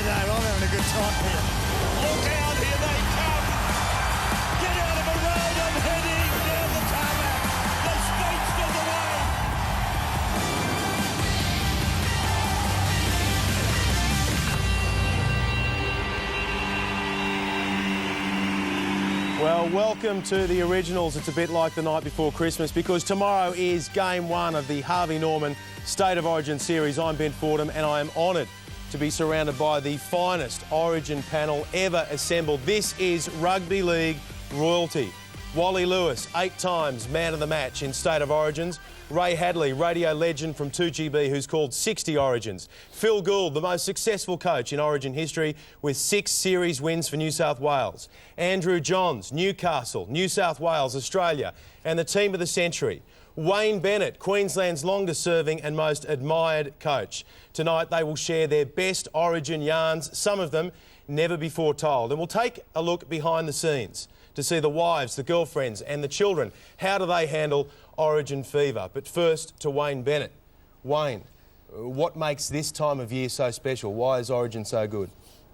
name. I'm having a good time here. Look out, here they come. Get out of the road, I'm heading down the tarmac. The speedster's away. Well, welcome to the Originals. It's a bit like the night before Christmas because tomorrow is Game 1 of the Harvey Norman State of Origin series. I'm Ben Fordham and I am honoured to be surrounded by the finest Origin panel ever assembled. This is Rugby League royalty. Wally Lewis, 8 times man of the match in State of Origins. Ray Hadley, radio legend from 2GB who's called 60 Origins. Phil Gould, the most successful coach in Origin history with 6 series wins for New South Wales. Andrew Johns, Newcastle, New South Wales, Australia, and the team of the century. Wayne Bennett, Queensland's longest serving and most admired coach. Tonight they will share their best Origin yarns, some of them never before told. And we'll take a look behind the scenes to see the wives, the girlfriends and the children. How do they handle Origin fever? But first to Wayne Bennett. Wayne, what makes this time of year so special? Why is Origin so good?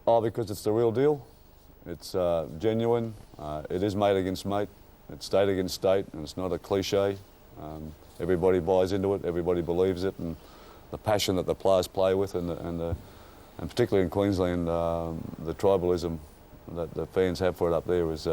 Oh, because it's the real deal. It's genuine. It is mate against mate. It's state against state, and it's not a cliche. Everybody buys into it. Everybody believes it, and the passion that the players play with, and particularly in Queensland, the tribalism that the fans have for it up there is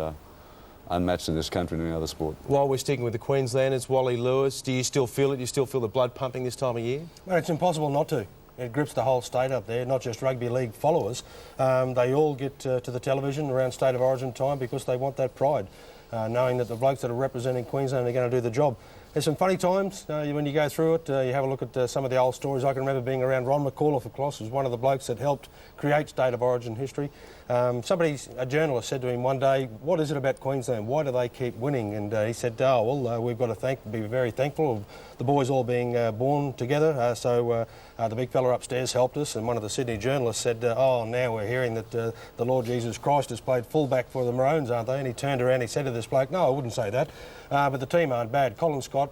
unmatched in this country and any other sport. While we're sticking with the Queenslanders, Wally Lewis, do you still feel it? Do you still feel the blood pumping this time of year? Well, it's impossible not to. It grips the whole state up there, not just rugby league followers. They all get to the television around State of Origin time because they want that pride, knowing that the blokes that are representing Queensland are going to do the job. There's some funny times when you go through it. You have a look at some of the old stories. I can remember being around Ron McAuliffe, of course, who's one of the blokes that helped create State of Origin history. A journalist said to him one day, "What is it about Queensland? Why do they keep winning?" And he said, we've got to be very thankful of the boys all being born together. The big fella upstairs helped us, and one of the Sydney journalists said, now we're hearing that the Lord Jesus Christ has played fullback for the Maroons, aren't they? And he turned around and he said to this bloke, "No, I wouldn't say that. But the team aren't bad. Colin Scott,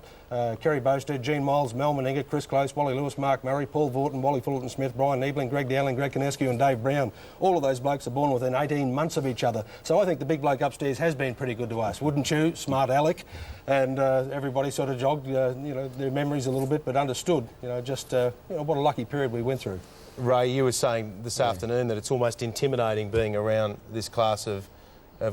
Kerry Bowstead, Gene Miles, Mel Meninga, Chris Close, Wally Lewis, Mark Murray, Paul Vaughton, Wally Fullerton-Smith, Brian Niebling, Greg Dowling, Greg Kinescu and Dave Brown. All of those blokes are born within 18 months of each other. So I think the big bloke upstairs has been pretty good to us, wouldn't you, smart Alec?" And everybody sort of jogged, their memories a little bit, but understood, what a lucky period we went through. Ray, you were saying this afternoon that it's almost intimidating being around this class of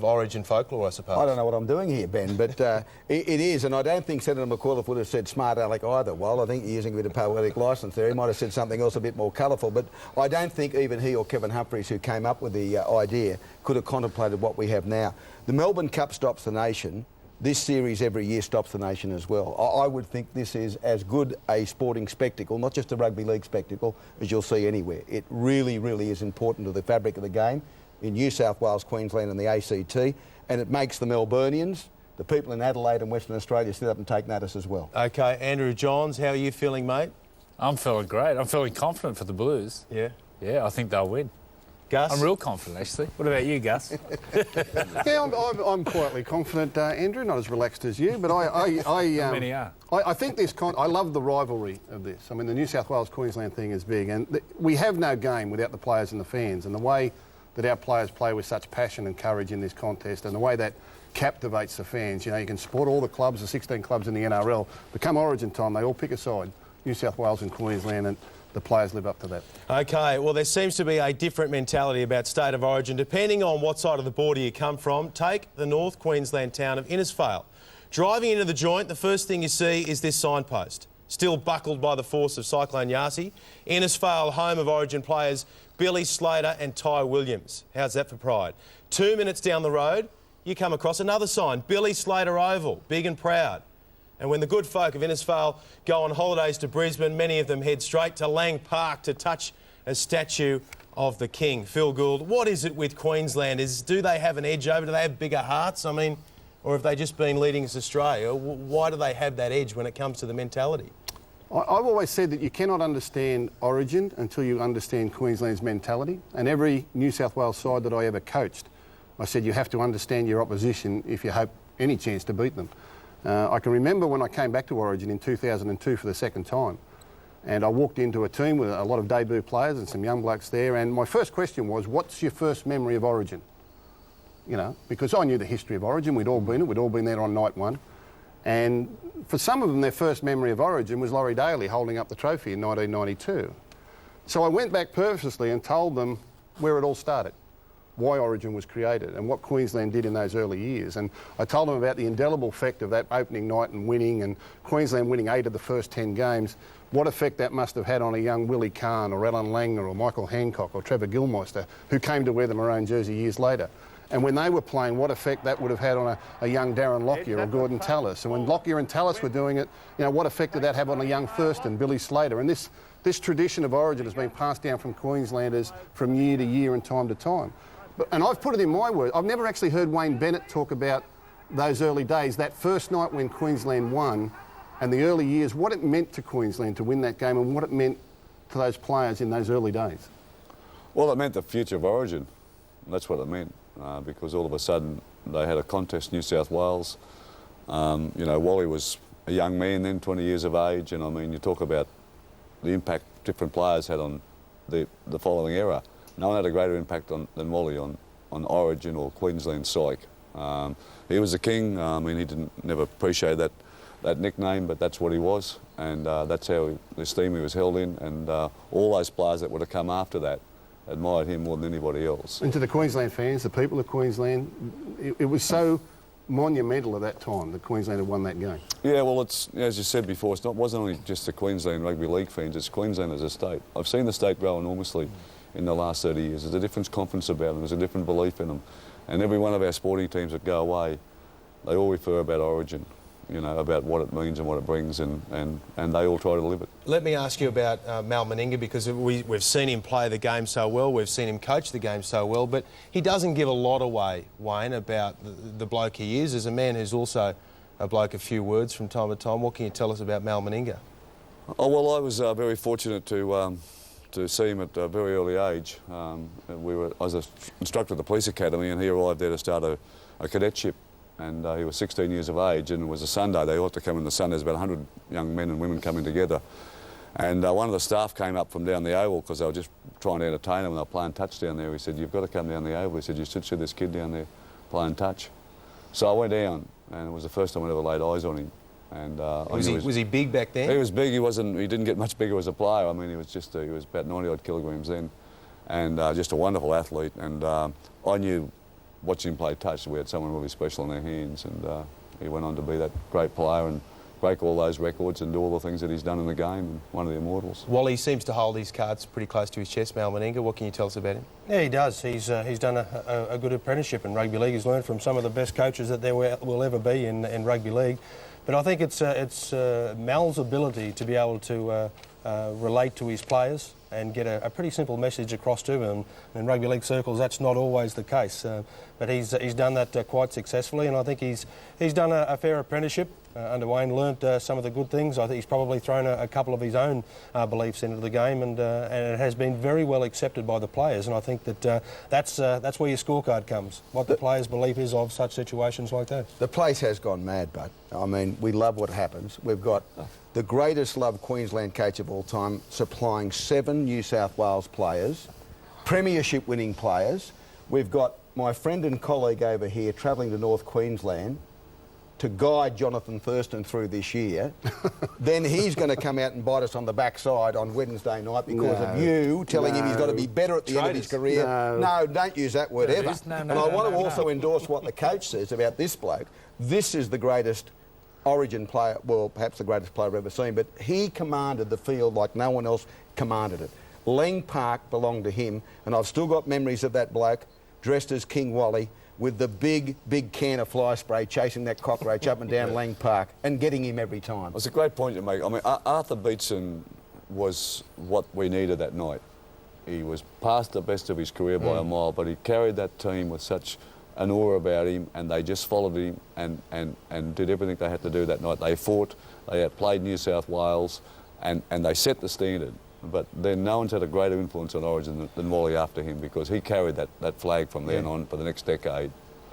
Origin folklore, I suppose. I don't know what I'm doing here, Ben, but it is, and I don't think Senator McAuliffe would have said smart Alec either. Well, I think he's using a bit of poetic licence there. He might have said something else a bit more colourful, but I don't think even he or Kevin Humphries, who came up with the idea, could have contemplated what we have now. The Melbourne Cup stops the nation. This series every year stops the nation as well. I would think this is as good a sporting spectacle, not just a rugby league spectacle, as you'll see anywhere. It really, really is important to the fabric of the game in New South Wales, Queensland and the ACT, and it makes the Melburnians, the people in Adelaide and Western Australia, sit up and take notice as well. OK, Andrew Johns, how are you feeling, mate? I'm feeling great. I'm feeling confident for the Blues. Yeah? Yeah, I think they'll win. Gus? I'm real confident, actually. What about you, Gus? Yeah, I'm quietly confident, Andrew, not as relaxed as you, but Many are. I think I love the rivalry of this. I mean, the New South Wales-Queensland thing is big, and we have no game without the players and the fans, and the way that our players play with such passion and courage in this contest, and the way that captivates the fans. You can support all the clubs, the 16 clubs in the NRL, but come Origin time, they all pick a side, New South Wales and Queensland, and the players live up to that. OK, well, there seems to be a different mentality about State of Origin, depending on what side of the border you come from. Take the North Queensland town of Innisfail. Driving into the joint, the first thing you see is this signpost, still buckled by the force of Cyclone Yasi. Innisfail, home of Origin players Billy Slater and Ty Williams. How's that for pride? 2 minutes down the road, you come across another sign, Billy Slater Oval, big and proud. And when the good folk of Innisfail go on holidays to Brisbane, many of them head straight to Lang Park to touch a statue of the King. Phil Gould, what is it with Queenslanders? Do they have an edge over? Do they have bigger hearts? I mean, or have they just been leading us astray? Why do they have that edge when it comes to the mentality? I've always said that you cannot understand Origin until you understand Queensland's mentality. And every New South Wales side that I ever coached, I said you have to understand your opposition if you hope any chance to beat them. I can remember when I came back to Origin in 2002 for the second time, And I walked into a team with a lot of debut players and some young blokes there, and my first question was, what's your first memory of Origin? You know, because I knew the history of Origin, we'd all been there on night one. And for some of them, their first memory of Origin was Laurie Daly holding up the trophy in 1992. So I went back purposely and told them where it all started, why Origin was created and what Queensland did in those early years. And I told them about the indelible effect of that opening night and winning, and Queensland winning 8 of the first 10 games, what effect that must have had on a young Willie Kahn or Alan Langer or Michael Hancock or Trevor Gilmeister, who came to wear the maroon jersey years later. And when they were playing, what effect that would have had on a young Darren Lockyer or Gordon Tallis. And when Lockyer and Tallis were doing it, you know, what effect did that have on a young Thurston, Billy Slater? And this tradition of Origin has been passed down from Queenslanders from year to year and time to time. And I've put it in my words, I've never actually heard Wayne Bennett talk about those early days, that first night when Queensland won, and the early years, what it meant to Queensland to win that game and what it meant to those players in those early days. Well, it meant the future of Origin. That's what it meant, because all of a sudden they had a contest in New South Wales. You know, Wally was a young man then, 20 years of age, and I mean, you talk about the impact different players had on the following era. No one had a greater impact than Wally on Origin or Queensland psyche. He was the king. I mean, he never appreciated that nickname, but that's what he was, and that's how the esteem he was held in, and all those players that would have come after that admired him more than anybody else. And to the Queensland fans, the people of Queensland, it was so monumental at that time that Queensland had won that game. Yeah, well, it's, as you said before, it wasn't only just the Queensland Rugby League fans, it's Queensland as a state. I've seen the state grow enormously in the last 30 years. There's a different confidence about them, there's a different belief in them. And every one of our sporting teams that go away, they all refer about Origin, you know, about what it means and what it brings, and they all try to live it. Let me ask you about Mal Meninga, because we've seen him play the game so well, we've seen him coach the game so well, but he doesn't give a lot away, Wayne, about the bloke he is. As a man who's also a bloke a few words from time to time, what can you tell us about Mal Meninga? Oh, well, I was very fortunate to see him at a very early age. I was an instructor at the police academy, and he arrived there to start a cadetship. And he was 16 years of age, and it was a Sunday. They ought to come in the Sunday. There's about 100 young men and women coming together. And one of the staff came up from down the oval because they were just trying to entertain them, and they were playing touch down there. He said, "You've got to come down the oval." He said, "You should see this kid down there playing touch." So I went down, and it was the first time I ever laid eyes on him. And was he big back then? He was big. He didn't get much bigger as a player. I mean, he was about 90-odd kilograms then, and just a wonderful athlete. And I knew, watching him play touch, we had someone really special in our hands, and he went on to be that great player and break all those records and do all the things that he's done in the game, and one of the immortals. Wally seems to hold his cards pretty close to his chest, Mal Meninga. What can you tell us about him? Yeah, he does. He's done a good apprenticeship in rugby league. He's learned from some of the best coaches that there will ever be in rugby league. But I think it's Mal's ability to be able to relate to his players and get a pretty simple message across to them. In rugby league circles, that's not always the case. But he's done that quite successfully, and I think he's done a fair apprenticeship under Wayne. Learnt some of the good things. I think he's probably thrown a couple of his own beliefs into the game, and it has been very well accepted by the players. And I think that that's where your scorecard comes. What the players' belief is of such situations like that. The place has gone mad, but I mean, we love what happens. We've got the greatest loved Queensland coach of all time supplying 7 New South Wales players, premiership winning players. We've got my friend and colleague over here travelling to North Queensland to guide Jonathan Thurston through this year. Then he's going to come out and bite us on the backside on Wednesday night because of you telling him he's got to be better at the end of his career. No, don't use that word ever. And I want to also endorse what the coach says about this bloke. This is the greatest Origin player, well, perhaps the greatest player I've ever seen, but he commanded the field like no one else commanded it. Lang Park belonged to him, and I've still got memories of that bloke dressed as King Wally with the big can of fly spray chasing that cockroach up and down Lang Park and getting him every time. It's a great point you make. I mean, Arthur Beetson was what we needed that night. He was past the best of his career by a mile, but he carried that team with such an aura about him, and they just followed him and did everything they had to do that night. They fought, they outplayed New South Wales, and they set the standard. But then no one's had a greater influence on Origin than Wally after him, because he carried that flag from then on for the next decade.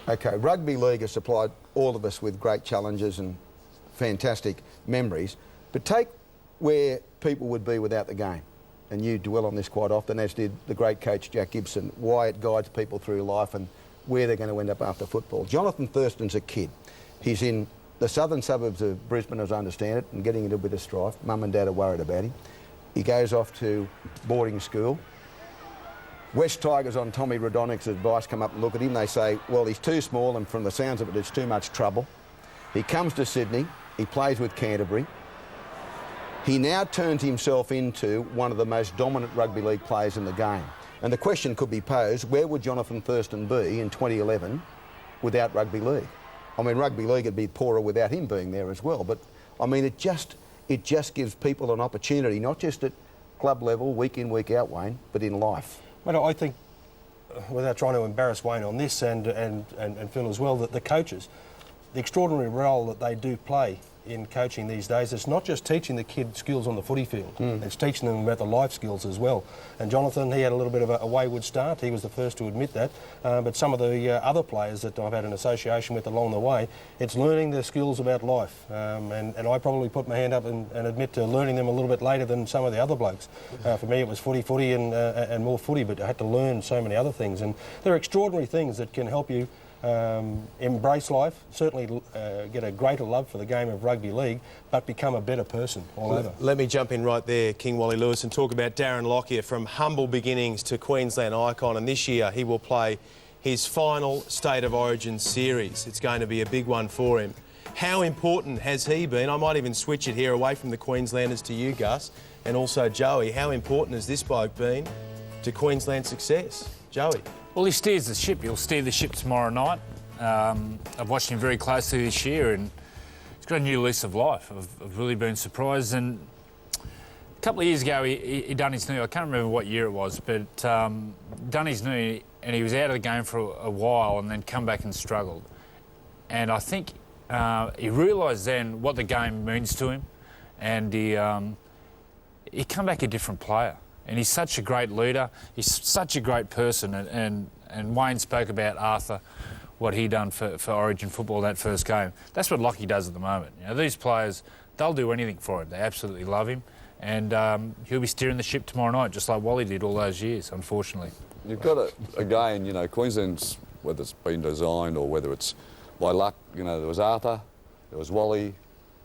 Okay, rugby league has supplied all of us with great challenges and fantastic memories, but take where people would be without the game. And you dwell on this quite often, as did the great coach Jack Gibson, why it guides people through life and where they're going to end up after football. Jonathan Thurston's a kid. He's in the southern suburbs of Brisbane, as I understand it, and getting into a bit of strife. Mum and Dad are worried about him. He goes off to boarding school. West Tigers, on Tommy Radonic's advice, come up and look at him. They say, well, he's too small, and from the sounds of it, it's too much trouble. He comes to Sydney. He plays with Canterbury. He now turns himself into one of the most dominant rugby league players in the game. And the question could be posed, where would Jonathan Thurston be in 2011 without rugby league? I mean, rugby league would be poorer without him being there as well. But, I mean, it just gives people an opportunity, not just at club level, week in, week out, Wayne, but in life. Mate, I think, without trying to embarrass Wayne on this and Phil as well, that the coaches, the extraordinary role that they do play in coaching these days, it's not just teaching the kid skills on the footy field, it's teaching them about the life skills as well. And Jonathan, he had a little bit of a wayward start, he was the first to admit that, but some of the other players that I've had an association with along the way, it's learning the skills about life. And I probably put my hand up and admit to learning them a little bit later than some of the other blokes. For me it was footy and more footy, but I had to learn so many other things. And there are extraordinary things that can help you embrace life, certainly get a greater love for the game of rugby league, but become a better person all over. Let me jump in right there, King Wally Lewis, and talk about Darren Lockyer, from humble beginnings to Queensland icon, and this year he will play his final State of Origin series. It's going to be a big one for him. How important has he been? I might even switch it here away from the Queenslanders to you, Gus, and also Joey. How important has this bloke been to Queensland's success? Joey? Well, he steers the ship. He'll steer the ship tomorrow night. I've watched him very closely this year, and he's got a new lease of life. I've really been surprised. And a couple of years ago, he done his knee. I can't remember what year it was, but done his knee, and he was out of the game for a while, and then come back and struggled. And I think he realised then what the game means to him, and he come back a different player. And he's such a great leader. He's such a great person. And Wayne spoke about Arthur, what he done for Origin football that first game. That's what Lockie does at the moment. You know, these players, they'll do anything for him. They absolutely love him. And he'll be steering the ship tomorrow night, just like Wally did all those years, unfortunately. You've got to, again, you know, Queensland's, whether it's been designed or whether it's by luck, you know, there was Arthur, there was Wally,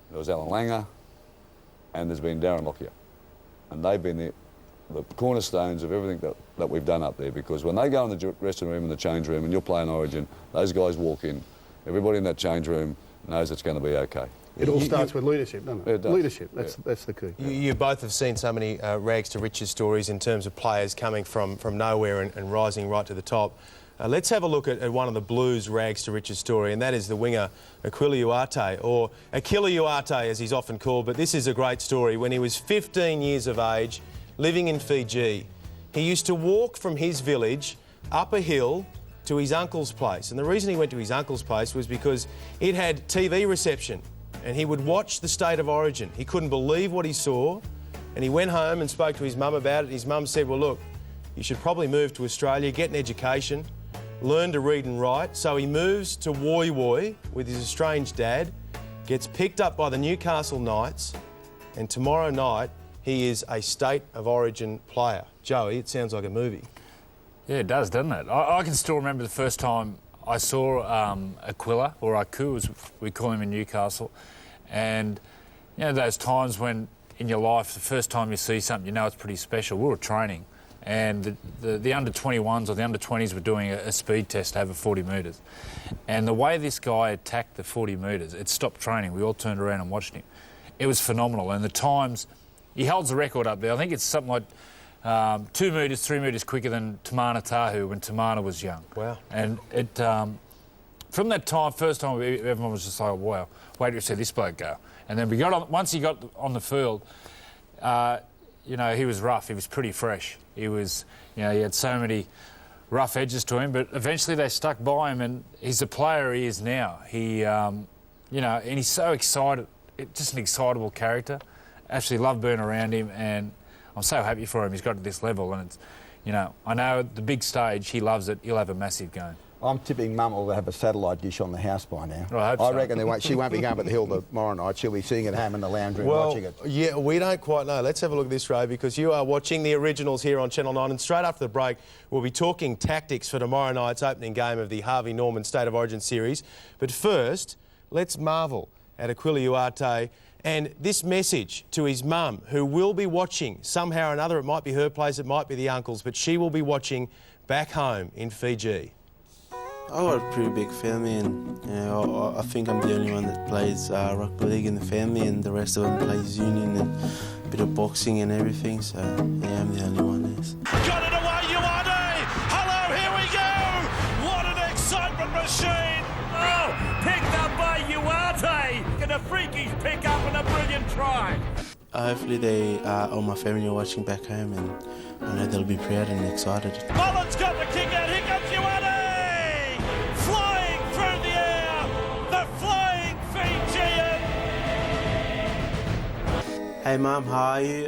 there was Alan Langer, and there's been Darren Lockyer. And they've been the cornerstones of everything that we've done up there, because when they go in the dressing room and the change room and you're playing Origin, those guys walk in, everybody in that change room knows it's going to be okay. It all starts with leadership, doesn't it? It does. Leadership, that's the key. You both have seen so many rags to riches stories in terms of players coming from nowhere and rising right to the top. Let's have a look at one of the Blues' rags to riches story, and that is the winger Aquila Uarte, or Aquila Uarte as he's often called, but this is a great story. When he was 15 years of age, living in Fiji, he used to walk from his village up a hill to his uncle's place. And the reason he went to his uncle's place was because it had TV reception, and he would watch the State of Origin. He couldn't believe what he saw, and he went home and spoke to his mum about it. His mum said, well, look, you should probably move to Australia, get an education, learn to read and write. So he moves to Woy Woy with his estranged dad, gets picked up by the Newcastle Knights, and tomorrow night he is a State of Origin player. Joey, it sounds like a movie. Yeah, it does, doesn't it? I can still remember the first time I saw Aquila, or Aku as we call him in Newcastle. And, you know, those times when in your life, the first time you see something, you know it's pretty special. We were training, and the under-21s or the under-20s were doing a speed test over 40 metres. And the way this guy attacked the 40 metres, it stopped training. We all turned around and watched him. It was phenomenal. And the times, he holds the record up there. I think it's something like 2 metres, 3 metres quicker than Tamana Tahu when Tamana was young. Wow. And it, from that time, first time, everyone was just like, wow, wait till you see this bloke go. And then once he got on the field, you know, he was rough. He was pretty fresh. He was, you know, he had so many rough edges to him, but eventually they stuck by him, and he's the player he is now. He, you know, and he's so excited, just an excitable character. Absolutely love being around him, and I'm so happy for him. He's got to this level, and it's, you know, I know at the big stage he loves it. He'll have a massive game. I'm tipping Mum will have a satellite dish on the house by now. I hope so. reckon she won't be going up at the hill tomorrow night. She'll be sitting at home in the lounge room watching it. Yeah, we don't quite know. Let's have a look at this, Ray, because you are watching the Originals here on Channel 9, and straight after the break, we'll be talking tactics for tomorrow night's opening game of the Harvey Norman State of Origin series. But first, let's marvel at Aquila Uarte and this message to his mum, who will be watching somehow or another. It might be her place, it might be the uncle's, but she will be watching back home in Fiji. I've got a pretty big family, and I think I'm the only one that plays rugby league in the family, and the rest of them plays union and a bit of boxing and everything. So yeah, I'm the only one. Yes. Got it away, Ioane! Hello, here we go! What an excitement machine! Oh, picked up by Uarte! And a freakish pick up and a brilliant try! Hopefully all my family are watching back home, and I know they'll be proud and excited. Mullen's got the kick out, here comes Ioane! Flying through the air, the flying Fijian! Hey Mum, how are you?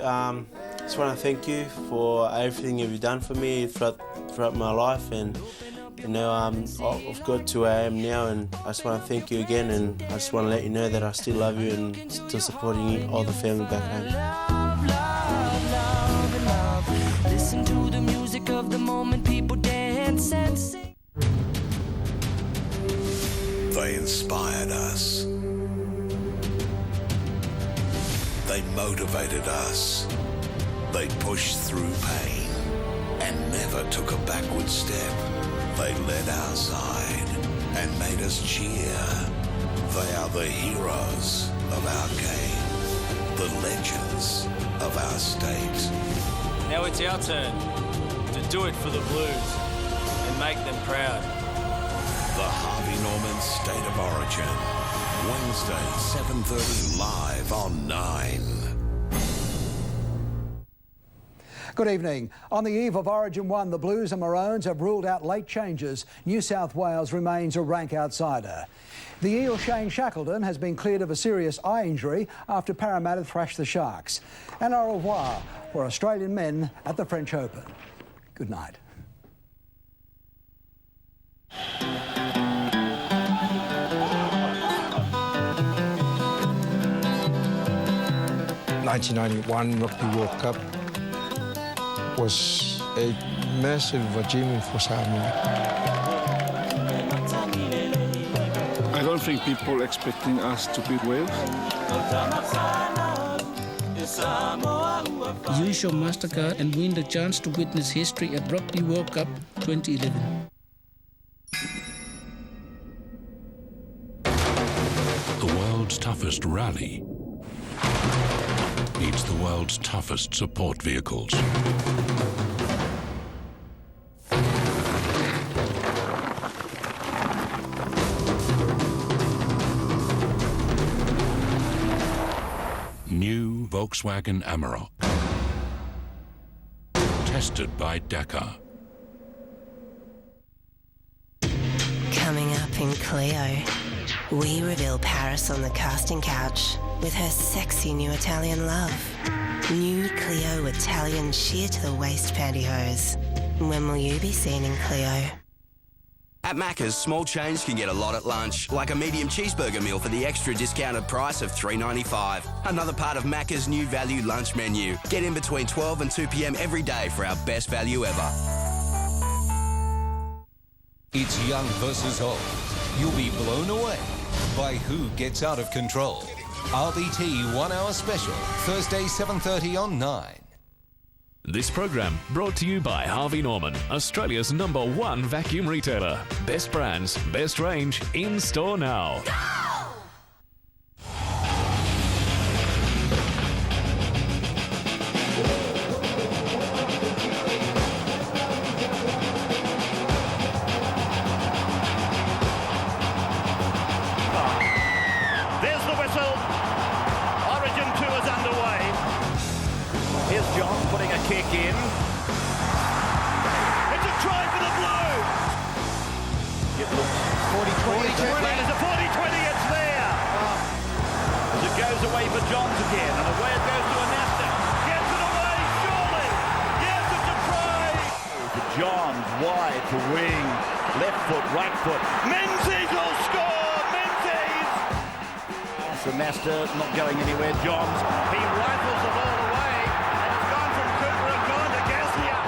Just want to thank you for everything you've done for me throughout my life, and I've got to where I am now, and I just want to thank you again, and I just want to let you know that I still love you and still supporting you, all the family back home. Love, love. Listen to the music of the moment, people dance and sing. They inspired us. They motivated us. They pushed through pain and never took a backward step. They led our side and made us cheer. They are the heroes of our game, the legends of our state. Now it's our turn to do it for the Blues and make them proud. The Harvey Norman State of Origin, Wednesday, 7:30, live on 9. Good evening. On the eve of Origin 1, the Blues and Maroons have ruled out late changes. New South Wales remains a rank outsider. The Eel Shane Shackleton has been cleared of a serious eye injury after Parramatta thrashed the Sharks. And au revoir for Australian men at the French Open. Good night. ...1991 Rugby World Cup was a massive achievement for Samoa. I don't think people expecting us to beat Wales. Use your MasterCard and win the chance to witness history at Rugby World Cup 2011. The world's toughest rally needs the world's toughest support vehicles. New Volkswagen Amarok. Tested by Dakar. Coming up in Clio, we reveal Paris on the casting couch with her sexy new Italian love. New Clio Italian sheer to the waist pantyhose. When will you be seen in Clio? At Macca's, small change can get a lot at lunch, like a medium cheeseburger meal for the extra discounted price of $3.95. Another part of Macca's new value lunch menu. Get in between 12 and 2 p.m. every day for our best value ever. It's young versus old. You'll be blown away by who gets out of control. RBT 1 Hour Special, Thursday 7:30 on 9. This program brought to you by Harvey Norman, Australia's #1 vacuum retailer. Best brands, best range, in store now. There's the whistle. Origin 2 is underway. Here's John putting a kick in. It's a try for the Blues. It looks 40-20. There's a 40-20. It's there. As it goes away for Johns again, and away it goes to Anasta. Gets it away, surely. Yes, it's a try. For Johns, wide to wing. Left foot, right foot. Menzies will score! Menzies! So Nasta not going anywhere. Johns, he rifles the ball away, and it's gone from Cooper and gone to Gasnier.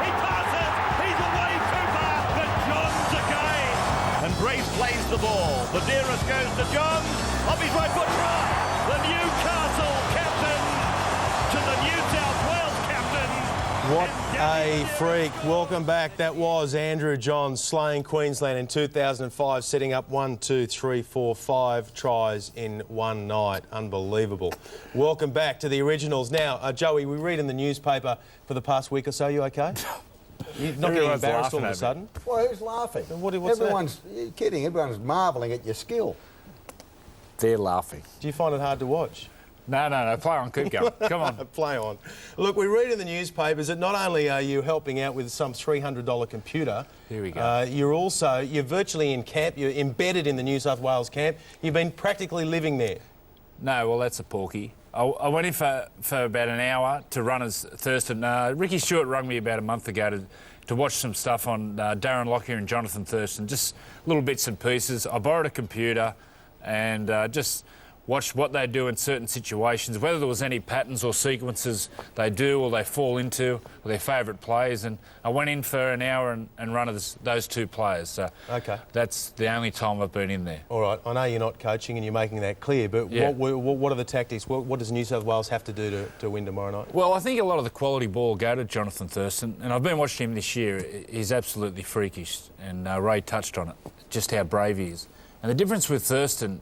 He passes, he's away Cooper, but Johns again. And Brace plays the ball. Badeiras goes to Johns, off his right foot, right. The Newcastle captain to the New South Wales captain. What a freak. Welcome back. That was Andrew Johns slaying Queensland in 2005, setting up 5 tries in one night. Unbelievable. Welcome back to the originals. Now, Joey, we read in the newspaper for the past week or so. You OK? You're not getting embarrassed all of a sudden? Well, who's laughing? Everyone's kidding. Everyone's marvelling at your skill. They're laughing. Do you find it hard to watch? No. Play on. Keep going. Come on. Play on. Look, we read in the newspapers that not only are you helping out with some $300 computer, here we go. You're virtually in camp. You're embedded in the New South Wales camp. You've been practically living there. No, well, that's a porky. I went in for about an hour to runners Thurston. Ricky Stewart rung me about a month ago to watch some stuff on Darren Lockyer and Jonathan Thurston, just little bits and pieces. I borrowed a computer and just watched what they do in certain situations, whether there was any patterns or sequences they do or they fall into, or their favourite plays. And I went in for an hour and run those two players. So OK. That's the only time I've been in there. All right. I know you're not coaching and you're making that clear, but yeah. What are the tactics? What does New South Wales have to do to win tomorrow night? Well, I think a lot of the quality ball will go to Jonathan Thurston, and I've been watching him this year. He's absolutely freakish, and Ray touched on it, just how brave he is. And the difference with Thurston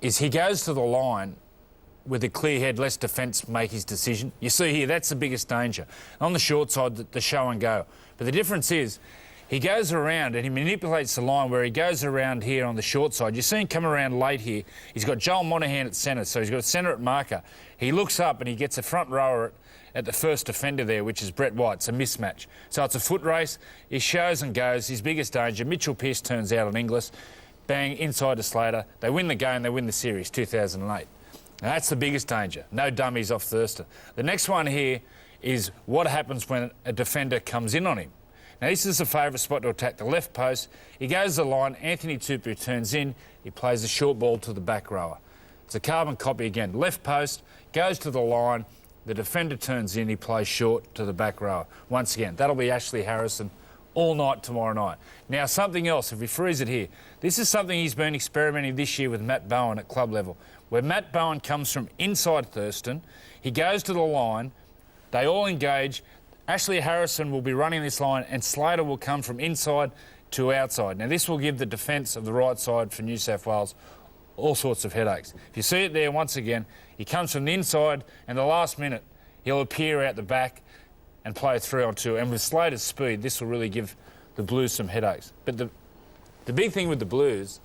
is he goes to the line with a clear head, lets defence make his decision. You see here, that's the biggest danger. On the short side, the show and go. But the difference is he goes around and he manipulates the line where he goes around here on the short side. You see him come around late here. He's got Joel Monahan at centre, so he's got a centre at marker. He looks up and he gets a front rower at the first defender there, which is Brett White. It's a mismatch. So it's a foot race. He shows and goes. His biggest danger, Mitchell Pearce turns out on Inglis. Bang, inside to Slater. They win the game, they win the series, 2008. Now, that's the biggest danger. No dummies off Thurston. The next one here is what happens when a defender comes in on him. Now, this is a favourite spot to attack, the left post. He goes to the line, Anthony Tupu turns in, he plays a short ball to the back rower. It's a carbon copy again. Left post, goes to the line, the defender turns in, he plays short to the back rower. Once again, that'll be Ashley Harrison all night tomorrow night. Now, something else, if we freeze it here, this is something he's been experimenting this year with Matt Bowen at club level, where Matt Bowen comes from inside Thurston, he goes to the line, they all engage, Ashley Harrison will be running this line and Slater will come from inside to outside. Now, this will give the defence of the right side for New South Wales all sorts of headaches. If you see it there once again, he comes from the inside and the last minute he'll appear out the back and play a 3-on-2. And with Slater's speed, this will really give the Blues some headaches. But the big thing with the Blues,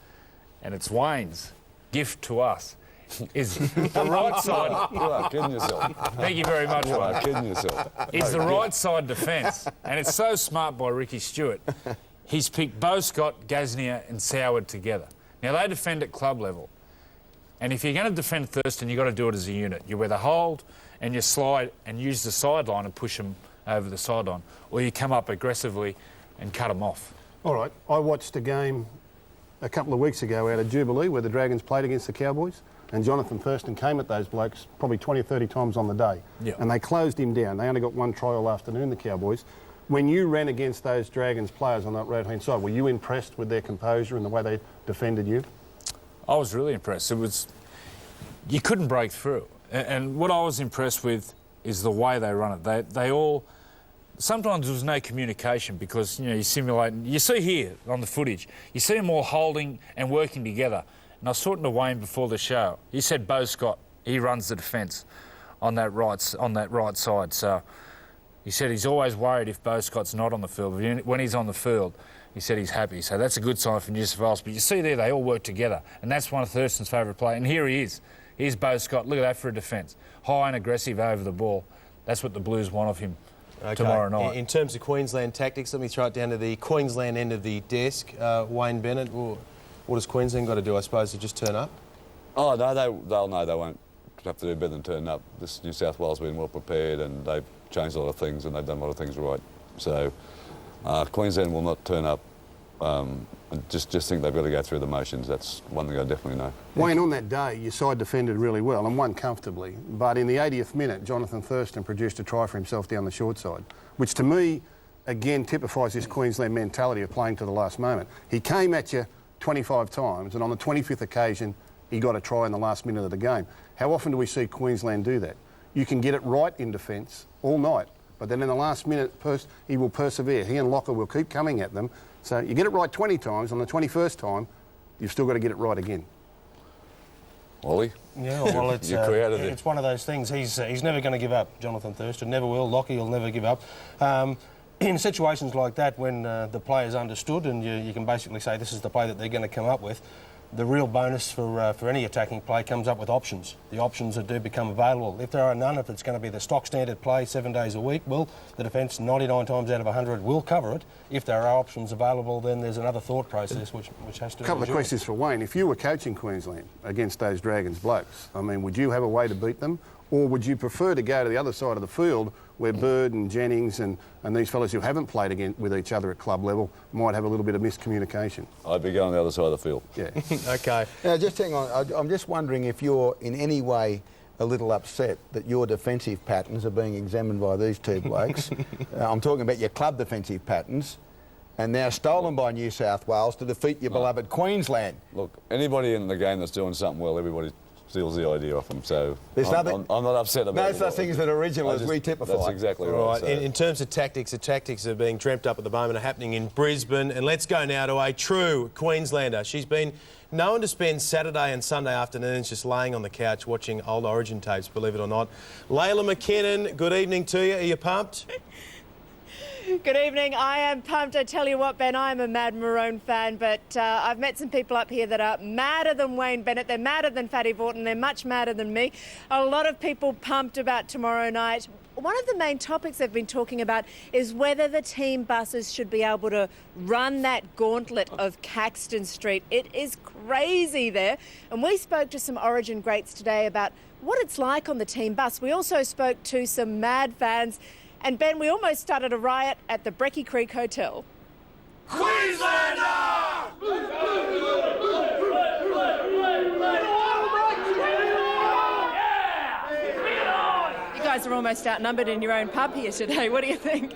and it's Wayne's gift to us, is the right side. You are kidding yourself. Thank you very much, Wayne. You are kidding yourself. It's the right side defence. And it's so smart by Ricky Stewart. He's picked Beau Scott, Gasnier and Soward together. Now, they defend at club level. And if you're going to defend Thurston, you've got to do it as a unit. You either hold and you slide and use the sideline and push them over the sideline, or you come up aggressively and cut them off. All right, I watched a game a couple of weeks ago out of Jubilee where the Dragons played against the Cowboys, and Jonathan Thurston came at those blokes probably 20 or 30 times on the day. Yeah. And they closed him down. They only got one try all afternoon, the Cowboys. When you ran against those Dragons players on that right-hand side, were you impressed with their composure and the way they defended you? I was really impressed. You couldn't break through. And what I was impressed with is the way they run it. They all... Sometimes there was no communication because, you simulate... You see here on the footage, you see them all holding and working together. And I was talking to Wayne before the show. He said Beau Scott, he runs the defence on that right side. So he said he's always worried if Beau Scott's not on the field. When he's on the field, he said he's happy. So that's a good sign for New South Wales. But you see there, they all work together. And that's one of Thurston's favourite players. And here he is. Here's Beau Scott. Look at that for a defence. High and aggressive over the ball. That's what the Blues want of him tomorrow night. In terms of Queensland tactics, let me throw it down to the Queensland end of the desk. Wayne Bennett, what has Queensland got to do, I suppose, to just turn up? Oh, no, they'll know they won't have to do better than turn up. This New South Wales has been well prepared and they've changed a lot of things and they've done a lot of things right. So Queensland will not turn up. Just think they've got to go through the motions. That's one thing I definitely know. Wayne, on that day, your side defended really well and won comfortably. But in the 80th minute, Jonathan Thurston produced a try for himself down the short side, which to me, again, typifies this Queensland mentality of playing to the last moment. He came at you 25 times, and on the 25th occasion, he got a try in the last minute of the game. How often do we see Queensland do that? You can get it right in defence all night, but then in the last minute, he will persevere. He and Locker will keep coming at them. So you get it right 20 times, on the 21st time, you've still got to get it right again. Ollie? Yeah, well, it's created it's one of those things. He's never going to give up, Jonathan Thurston. Never will. Lockie will never give up. In situations like that, when the player's understood and you can basically say this is the play that they're going to come up with, the real bonus for any attacking play comes up with options. The options that do become available. If there are none, if it's going to be the stock standard play 7 days a week, well, the defence 99 times out of 100 will cover it. If there are options available, then there's another thought process which has to be A couple of questions for Wayne. If you were coaching Queensland against those Dragons blokes, I mean, would you have a way to beat them? Or would you prefer to go to the other side of the field where Bird and Jennings and these fellas who haven't played with each other at club level might have a little bit of miscommunication? I'd be going the other side of the field. Yeah. OK. Now, just hang on. I'm just wondering if you're in any way a little upset that your defensive patterns are being examined by these two blokes. I'm talking about your club defensive patterns, and now stolen by New South Wales to defeat your beloved Queensland. Look, anybody in the game that's doing something well, everybody steals the idea off them, so I'm not upset about it. No such thing as an original as we typify. That's exactly right. Right. So. In terms of tactics, the tactics are being dreamt up at the moment, are happening in Brisbane. And let's go now to a true Queenslander. She's been known to spend Saturday and Sunday afternoons just laying on the couch watching old Origin tapes, believe it or not. Layla McKinnon, good evening to you. Are you pumped? Good evening. I am pumped. I tell you what, Ben, I'm a Mad Maroon fan, but I've met some people up here that are madder than Wayne Bennett. They're madder than Fatty Vaughton. They're much madder than me. A lot of people pumped about tomorrow night. One of the main topics they've been talking about is whether the team buses should be able to run that gauntlet of Caxton Street. It is crazy there. And we spoke to some Origin greats today about what it's like on the team bus. We also spoke to some mad fans. And Ben, we almost started a riot at the Brecky Creek Hotel. Queenslander! You guys are almost outnumbered in your own pub here today. What do you think?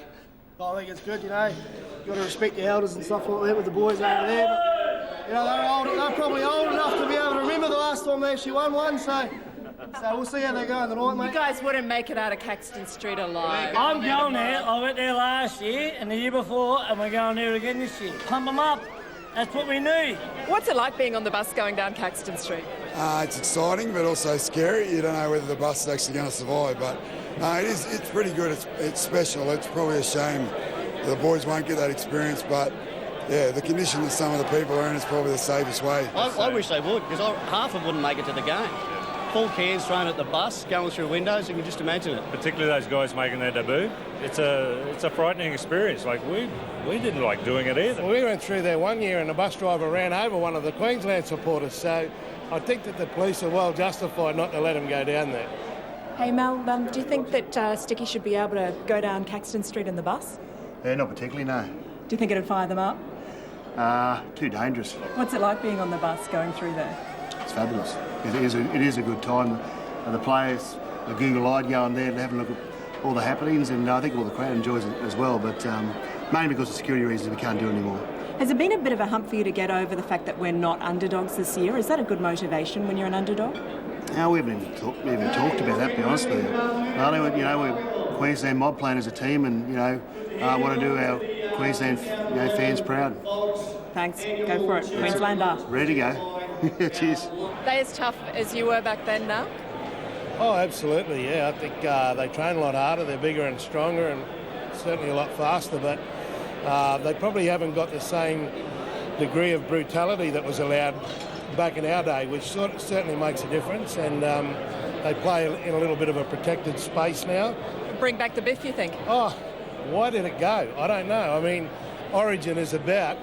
I think it's good, you know. You've got to respect your elders and stuff like that with the boys over there. But, you know, they're probably old enough to be able to remember the last time they actually won one, so we'll see how they go in the night, mate. You guys wouldn't make it out of Caxton Street alive. I'm going there. I went there last year and the year before, and we're going there again this year. Pump them up. That's what we need. What's it like being on the bus going down Caxton Street? It's exciting, but also scary. You don't know whether the bus is actually going to survive, but it's pretty good. It's special. It's probably a shame the boys won't get that experience, but yeah, the condition that some of the people are in is probably the safest way. I wish they would, because half of them wouldn't make it to the game. Full cans thrown at the bus, going through windows, you can just imagine it. Particularly those guys making their debut. It's a frightening experience. Like, we didn't like doing it either. Well, we went through there one year and the bus driver ran over one of the Queensland supporters, so I think that the police are well justified not to let him go down there. Hey Mel, do you think that Sticky should be able to go down Caxton Street in the bus? Not particularly, no. Do you think it'd fire them up? Too dangerous. What's it like being on the bus going through there? It's fabulous. It is a good time. The players are Google-eyed going there to have a look at all the happenings, and I think all the crowd enjoys it as well, but mainly because of security reasons we can't do it anymore. Has it been a bit of a hump for you to get over the fact that we're not underdogs this year? Is that a good motivation when you're an underdog? No, we haven't even talked about that, to be honest with you. We're Queensland mob playing as a team, and want to do our Queensland fans proud. Thanks. Go for it. Queenslander. Ready to go. Cheers. Are they as tough as you were back then now? Oh, absolutely, yeah. I think they train a lot harder, they're bigger and stronger and certainly a lot faster, but they probably haven't got the same degree of brutality that was allowed back in our day, which certainly makes a difference, and they play in a little bit of a protected space now. Bring back the biff, you think? Oh, why did it go? I don't know. I mean, Origin is about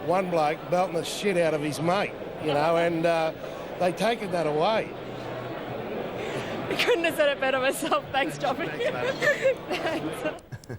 one bloke belting the shit out of his mate, and they've taken that away. I couldn't have said it better myself. Thanks, Joppy. Thanks.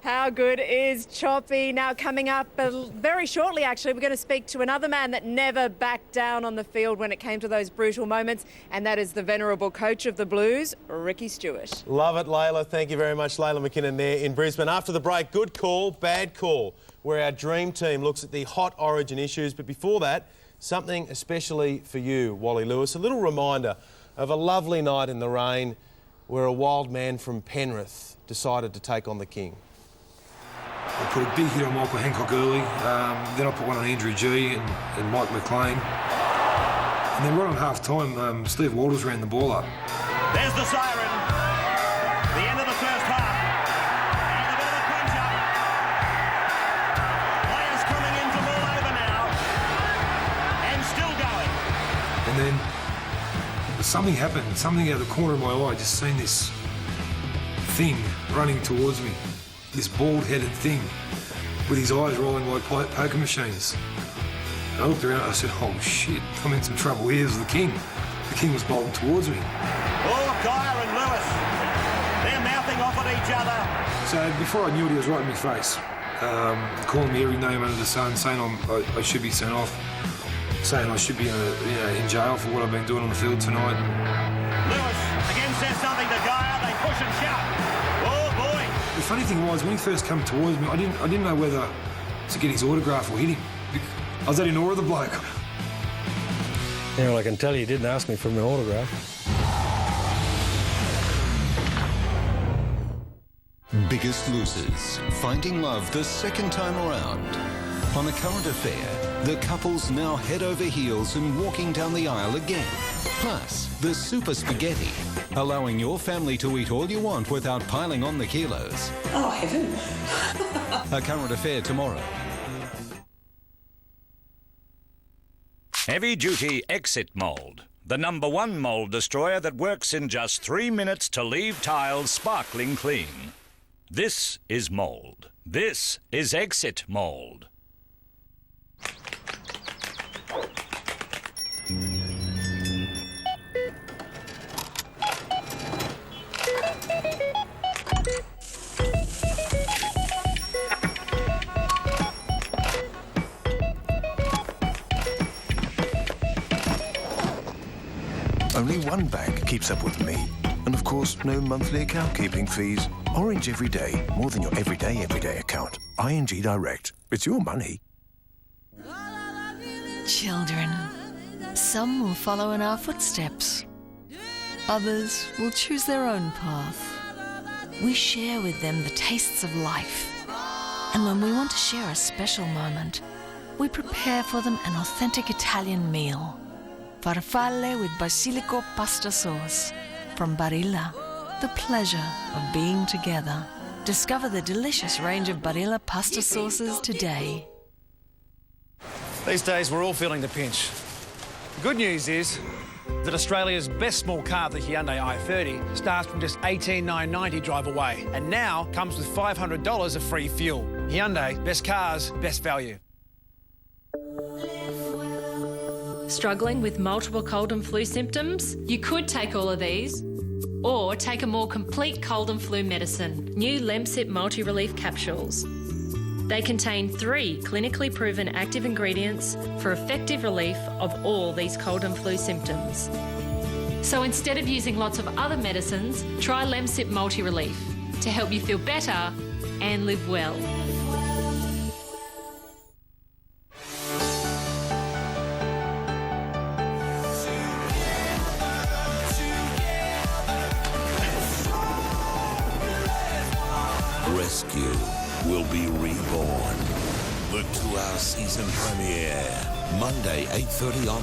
How good is Choppy? Now coming up very shortly, actually, we're going to speak to another man that never backed down on the field when it came to those brutal moments, and that is the venerable coach of the Blues, Ricky Stuart. Love it, Layla. Thank you very much, Layla McKinnon there in Brisbane. After the break, good call, bad call, where our dream team looks at the hot Origin issues. But before that, something especially for you, Wally Lewis, a little reminder of a lovely night in the rain where a wild man from Penrith decided to take on the King. I put a big hit on Michael Hancock early, then I put one on Andrew G and Mike McLean. And then right on half-time, Steve Walters ran the ball up. There's the siren. The end of the first half. And a bit of a crunch-up. Players coming in from all over now. And still going. And then something happened, something out of the corner of my eye. I just seen this thing running towards me. This bald-headed thing with his eyes rolling like poker machines. And I looked around and I said, oh shit, I'm in some trouble. Here's the King. The King was bolting towards me. Oh, Kyer and Lewis. They're mouthing off at each other. So before I knew it, he was right in my face, calling me every name under the sun, saying I should be sent off, saying I should be in jail for what I've been doing on the field tonight. Lewis again says something to Kyer. They push and shout. Oh boy. The funny thing was, when he first came towards me, I didn't know whether to get his autograph or hit him. I was that in awe of the bloke. Yeah, well, I can tell you didn't ask me for my autograph. Biggest Losers, finding love the second time around. On A Current Affair, the couple's now head over heels and walking down the aisle again. Plus, the Super Spaghetti, allowing your family to eat all you want without piling on the kilos. Oh, heaven. A Current Affair tomorrow. Heavy Duty Exit Mould. The #1 mould destroyer that works in just 3 minutes to leave tiles sparkling clean. This is mould. This is Exit Mould. Only one bank keeps up with me. And of course, no monthly account keeping fees. Orange Every Day, more than your everyday account. ING Direct. It's your money. Children. Some will follow in our footsteps. Others will choose their own path. We share with them the tastes of life. And when we want to share a special moment, we prepare for them an authentic Italian meal. Farfalle with basilico pasta sauce. From Barilla, the pleasure of being together. Discover the delicious range of Barilla pasta sauces today. These days, we're all feeling the pinch. The good news is that Australia's best small car, the Hyundai i30, starts from just $18,990 drive away, and now comes with $500 of free fuel. Hyundai, best cars, best value. Struggling with multiple cold and flu symptoms? You could take all of these, or take a more complete cold and flu medicine, new Lemsip Multi-Relief Capsules. They contain 3 clinically proven active ingredients for effective relief of all these cold and flu symptoms. So instead of using lots of other medicines, try Lemsip Multi-Relief to help you feel better and live well. Rescue will be reborn. The 2-hour season premiere, Monday, 8:30 on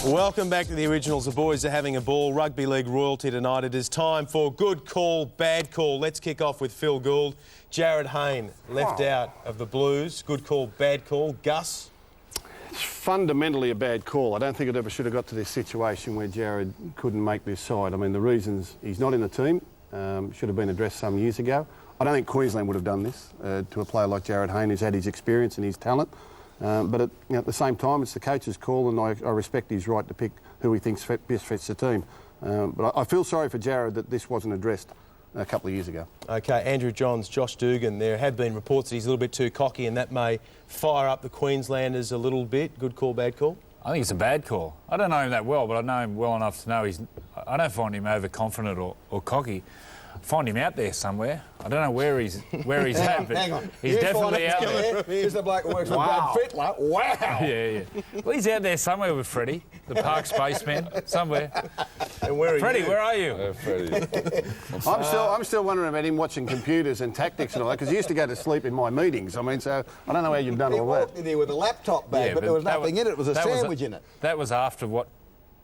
9. Welcome back to the Originals. The boys are having a ball. Rugby League royalty tonight. It is time for good call, bad call. Let's kick off with Phil Gould. Jared Hayne left out of the Blues. Good call, bad call. Gus? It's fundamentally a bad call. I don't think it ever should have got to this situation where Jared couldn't make this side. I mean, the reasons he's not in the team should have been addressed some years ago. I don't think Queensland would have done this to a player like Jared Hayne, who's had his experience and his talent. But at the same time, it's the coach's call, and I respect his right to pick who he thinks best fits the team. But I feel sorry for Jared that this wasn't addressed a couple of years ago. OK, Andrew Johns, Josh Dugan. There have been reports that he's a little bit too cocky, and that may fire up the Queenslanders a little bit. Good call, bad call? I think it's a bad call. I don't know him that well, but I know him well enough to know I don't find him overconfident or cocky. I find him out there somewhere. I don't know where he's at, but hang on. He's definitely out there. Here's the bloke who works with Brad Fittler. Wow. Yeah. Well, he's out there somewhere with Freddie, the park spaceman, somewhere. And where are Freddie, you? where are you? Freddie. I'm still wondering about him watching computers and tactics and all that, because he used to go to sleep in my meetings. I mean, so I don't know how you've done all that. He walked in here with a laptop bag, but there was nothing in it. It was a sandwich in it. That was after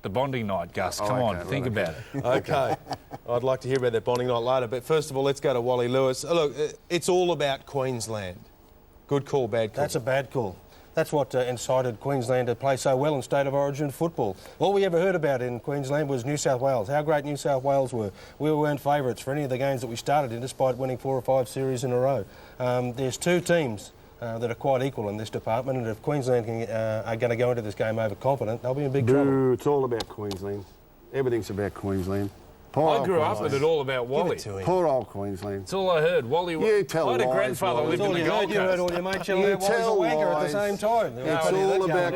the bonding night, Gus. Come on, think about it. OK. I'd like to hear about that bonding night later, but first of all, let's go to Wally Lewis. Look, it's all about Queensland. Good call, bad call? That's a bad call. That's what incited Queensland to play so well in State of Origin football. All we ever heard about in Queensland was New South Wales, how great New South Wales were. We weren't favourites for any of the games that we started in, despite winning 4 or 5 series in a row. There's 2 teams that are quite equal in this department, and if Queensland are going to go into this game overconfident, they'll be in big trouble. It's all about Queensland. Everything's about Queensland. I grew up with it all about Wally. Poor old Queensland. That's all I heard. Wally. You tell I had a lies, grandfather Wally. lived in the Gold Coast. You heard all your mates yelling out Wally's a wanker at the same time. It's all about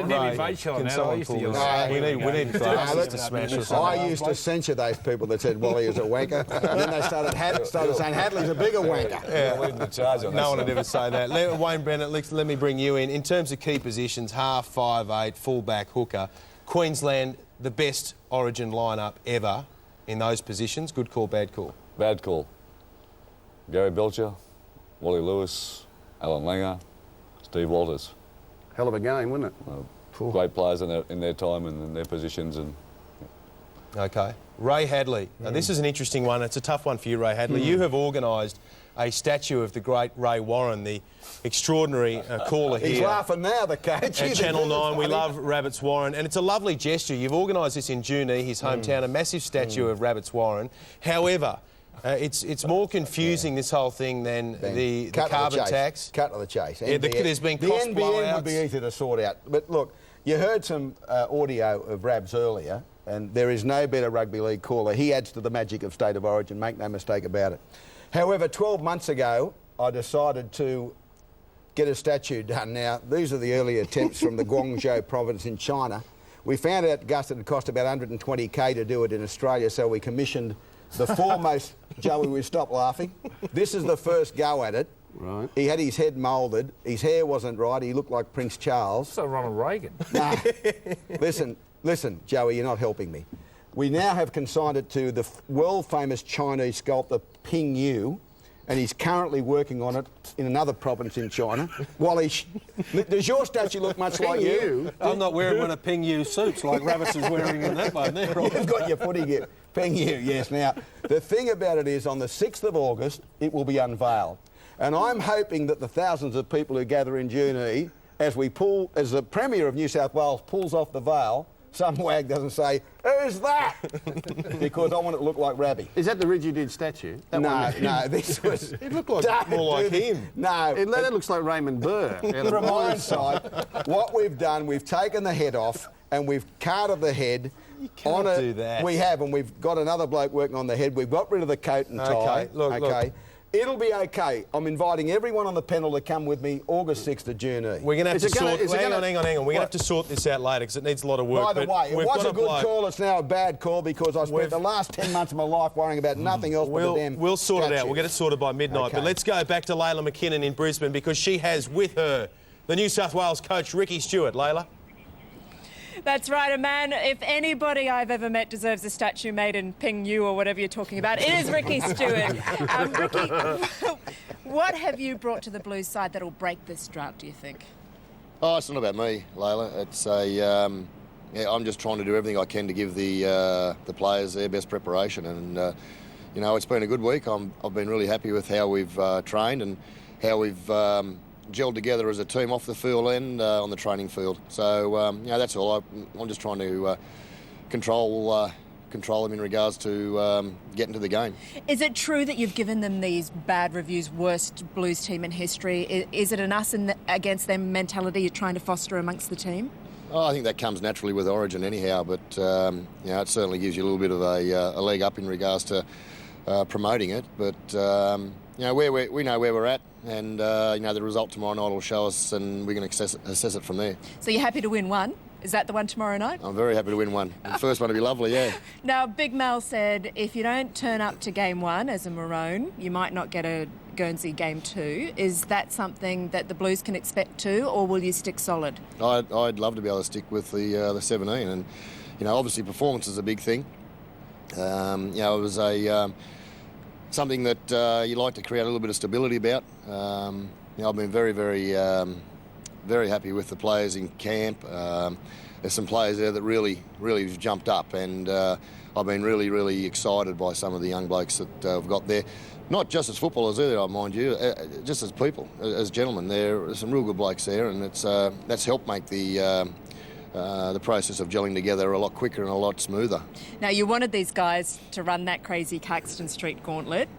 We need glasses to smash us. I used to censure those people that said Wally is a wanker. And then they started saying Hadley's a bigger wanker. Yeah, leading the charge on no one would ever say that. Wayne Bennett, let me bring you in. In terms of key positions, half, 5'8", full-back, hooker, Queensland, the best Origin lineup ever in those positions. Good call, bad call? Bad call. Gary Belcher, Wally Lewis, Alan Langer, Steve Walters. Hell of a game, wasn't it? Great players in their time and in their positions. And OK. Ray Hadley. Now, this is an interesting one. It's a tough one for you, Ray Hadley. You have organised a statue of the great Ray Warren, the extraordinary caller here. He's laughing now, the coach. At Channel 9, we love Rabbits Warren, and it's a lovely gesture. You've organised this in Junee, his hometown, a massive statue of Rabbits Warren. However, it's more confusing, this whole thing, than the carbon tax. Cut to the chase. Yeah, there's been cost The NBN blowouts. would be easy to sort out. But look, you heard some audio of Rabs earlier, and there is no better rugby league caller. He adds to the magic of State of Origin, make no mistake about it. However, 12 months ago, I decided to get a statue done. Now, these are the early attempts from the Guangzhou province in China. We found out, Gus, it cost about 120k to do it in Australia, so we commissioned the foremost... Joey, we stop laughing. This is the first go at it. Right. He had his head moulded. His hair wasn't right. He looked like Prince Charles. So Ronald Reagan. Nah. Listen, Joey, you're not helping me. We now have consigned it to the world-famous Chinese sculptor Ping Yu, and he's currently working on it in another province in China. Wally, does your statue look much like you? I'm not wearing one of Ping Yu's suits like Rabbits is wearing in that one there. You've got your footy gear. Ping Yu, yes. Now, the thing about it is on the 6th of August, it will be unveiled. And I'm hoping that the thousands of people who gather in Junee, as the Premier of New South Wales pulls off the veil, some wag doesn't say, "Who's that?" because I want it to look like Rabbi. Is that the rigid statue? No, this was... It looked like more like him. No. That looks like Raymond Burr. From my side, what we've done, we've taken the head off and we've carted the head. You can't do that. We have, and we've got another bloke working on the head. We've got rid of the coat and tie. Look. It'll be okay. I'm inviting everyone on the panel to come with me August 6th to Junee. We're going to have to sort... Hang on. We're going to have to sort this out later because it needs a lot of work. By the way, it was a good call. It's now a bad call because I spent the last 10 months of my life worrying about nothing else but the damn We'll sort it out. We'll get it sorted by midnight. Okay. But let's go back to Layla McKinnon in Brisbane because she has with her the New South Wales coach, Ricky Stewart. Layla? That's right, a man, if anybody I've ever met deserves a statue made in Ping Yu or whatever you're talking about, it is Ricky Stewart. Ricky, what have you brought to the Blues side that'll break this drought, do you think? Oh, it's not about me, Layla. It's I'm just trying to do everything I can to give the players their best preparation. And, it's been a good week. I've been really happy with how we've trained and how we've gelled together as a team off the field and on the training field. So, that's all. I'm just trying to control control them in regards to getting to the game. Is it true that you've given them these bad reviews, worst Blues team in history? Is it an us and against them mentality you're trying to foster amongst the team? Oh, I think that comes naturally with Origin anyhow, but it certainly gives you a little bit of a leg up in regards to promoting it. But we know where we're at, and the result tomorrow night will show us, and we can assess it from there. So you're happy to win one? Is that the one tomorrow night? I'm very happy to win one. The first one will be lovely, yeah. Now, Big Mel said if you don't turn up to game one as a Maroon, you might not get a Guernsey game two. Is that something that the Blues can expect too, or will you stick solid? I'd love to be able to stick with the 17, and obviously performance is a big thing. It was something that you like to create a little bit of stability about. I've been very, very, very happy with the players in camp. There's some players there that really have jumped up, and I've been really, really excited by some of the young blokes that I've got there. Not just as footballers either, mind you, just as people, as gentlemen. There are some real good blokes there, and that's helped make the process of gelling together a lot quicker and a lot smoother. Now, you wanted these guys to run that crazy Caxton Street gauntlet.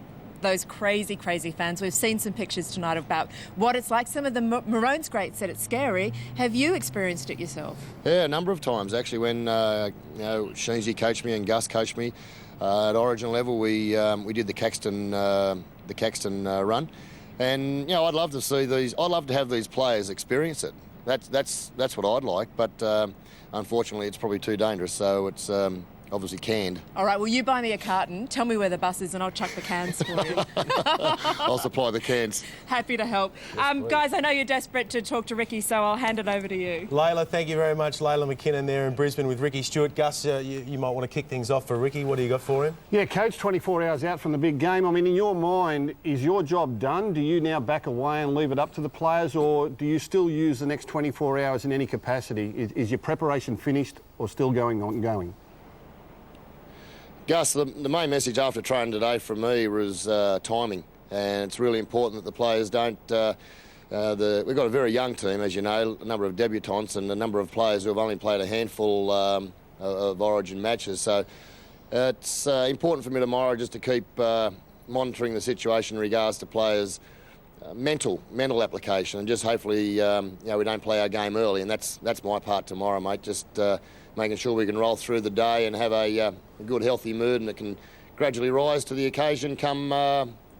Those crazy, crazy fans. We've seen some pictures tonight about what it's like. Some of the Maroons greats said it's scary. Have you experienced it yourself? Yeah, a number of times actually. When Sheensy coached me and Gus coached me at Origin level, we did the Caxton run, and I'd love to see these. I'd love to have these players experience it. That's what I'd like, but unfortunately, it's probably too dangerous. So it's obviously canned. All right, well, you buy me a carton, tell me where the bus is, and I'll chuck the cans for you. I'll supply the cans. Happy to help. Guys, I know you're desperate to talk to Ricky, so I'll hand it over to you. Layla, thank you very much. Layla McKinnon there in Brisbane with Ricky Stewart. Gus, you might want to kick things off for Ricky. What do you got for him? Yeah, Coach, 24 hours out from the big game. I mean, in your mind, is your job done? Do you now back away and leave it up to the players, or do you still use the next 24 hours in any capacity? Is your preparation finished or still going? Gus, the main message after training today from me was timing, and it's really important that the players don't... we've got a very young team, as you know, a number of debutants and a number of players who have only played a handful of Origin matches. So it's important for me tomorrow just to keep monitoring the situation in regards to players' mental application, and just hopefully we don't play our game early, and that's my part tomorrow, mate. Just making sure we can roll through the day and have a good, healthy mood, and it can gradually rise to the occasion come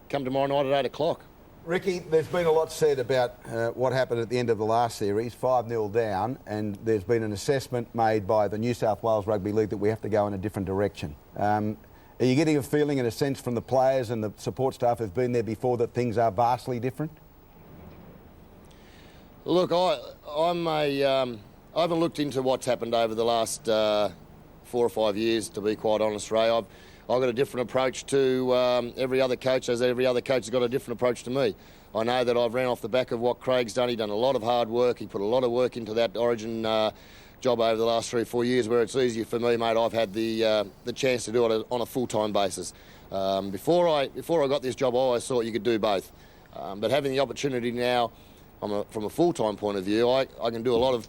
tomorrow night at 8 o'clock. Ricky, there's been a lot said about what happened at the end of the last series, 5-0 down, and there's been an assessment made by the New South Wales Rugby League that we have to go in a different direction. Are you getting a feeling and a sense from the players and the support staff who've been there before that things are vastly different? Look, I haven't looked into what's happened over the last 4 or 5 years, to be quite honest, Ray. I've got a different approach to every other coach, as every other coach has got a different approach to me. I know that I've ran off the back of what Craig's done. He's done a lot of hard work. He put a lot of work into that Origin job over the last 3 or 4 years, where it's easier for me, mate. I've had the chance to do it on a full-time basis. Before I got this job, I always thought you could do both. But having the opportunity now, from a full-time point of view, I can do a lot of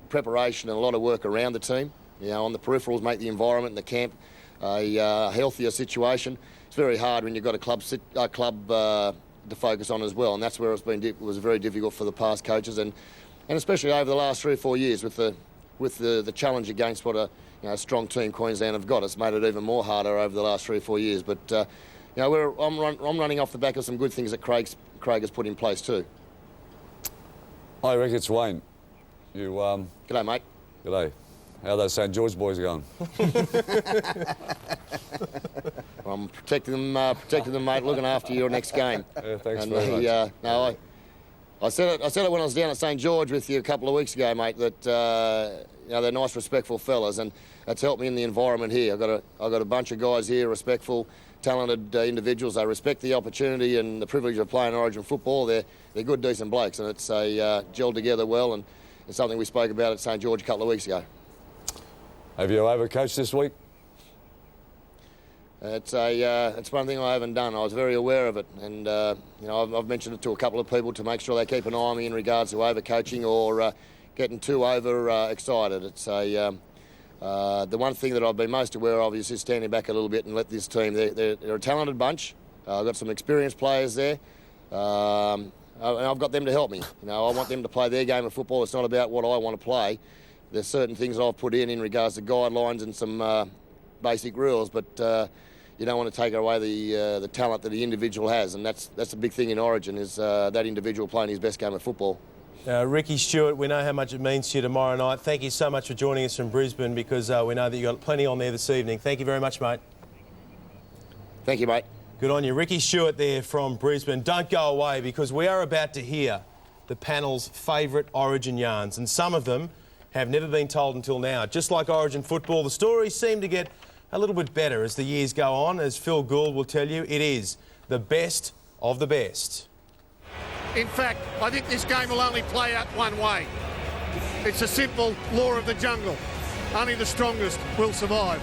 preparation and a lot of work around the team, on the peripherals, make the environment in the camp a healthier situation. It's very hard when you've got a club to focus on as well, and that's where it was very difficult for the past coaches, and especially over the last 3 or 4 years with the challenge against what a strong team Queensland have got. It's made it even more harder over the last 3 or 4 years. But I'm running off the back of some good things that Craig has put in place too. Hi, Rick, it's Wayne. G'day, mate. G'day. How are those St George boys going? I'm protecting them, mate. Looking after your next game. Yeah, thanks very much. I said it when I was down at St George with you a couple of weeks ago, mate. That they're nice, respectful fellas, and that's helped me in the environment here. I've got a bunch of guys here, respectful, talented individuals. They respect the opportunity and the privilege of playing Origin football. They're good, decent blokes, and it's gelled together well. And it's something we spoke about at St George a couple of weeks ago. Have you overcoached this week? It's one thing I haven't done. I was very aware of it, and I've mentioned it to a couple of people to make sure they keep an eye on me in regards to overcoaching or getting too excited. It's The one thing that I've been most aware of is just standing back a little bit and let this team, they're a talented bunch. I've got some experienced players there. And I've got them to help me. You know, I want them to play their game of football. It's not about what I want to play. There's certain things that I've put in regards to guidelines and some basic rules, but you don't want to take away the talent that the individual has, and that's a big thing in Origin, is that individual playing his best game of football. Ricky Stewart, we know how much it means to you tomorrow night. Thank you so much for joining us from Brisbane, because we know that you've got plenty on there this evening. Thank you very much, mate. Thank you, mate. Good on you. Ricky Stewart there from Brisbane. Don't go away, because we are about to hear the panel's favourite Origin yarns, and some of them have never been told until now. Just like Origin football, the stories seem to get a little bit better as the years go on. As Phil Gould will tell you, it is the best of the best. In fact, I think this game will only play out one way. It's a simple law of the jungle. Only the strongest will survive.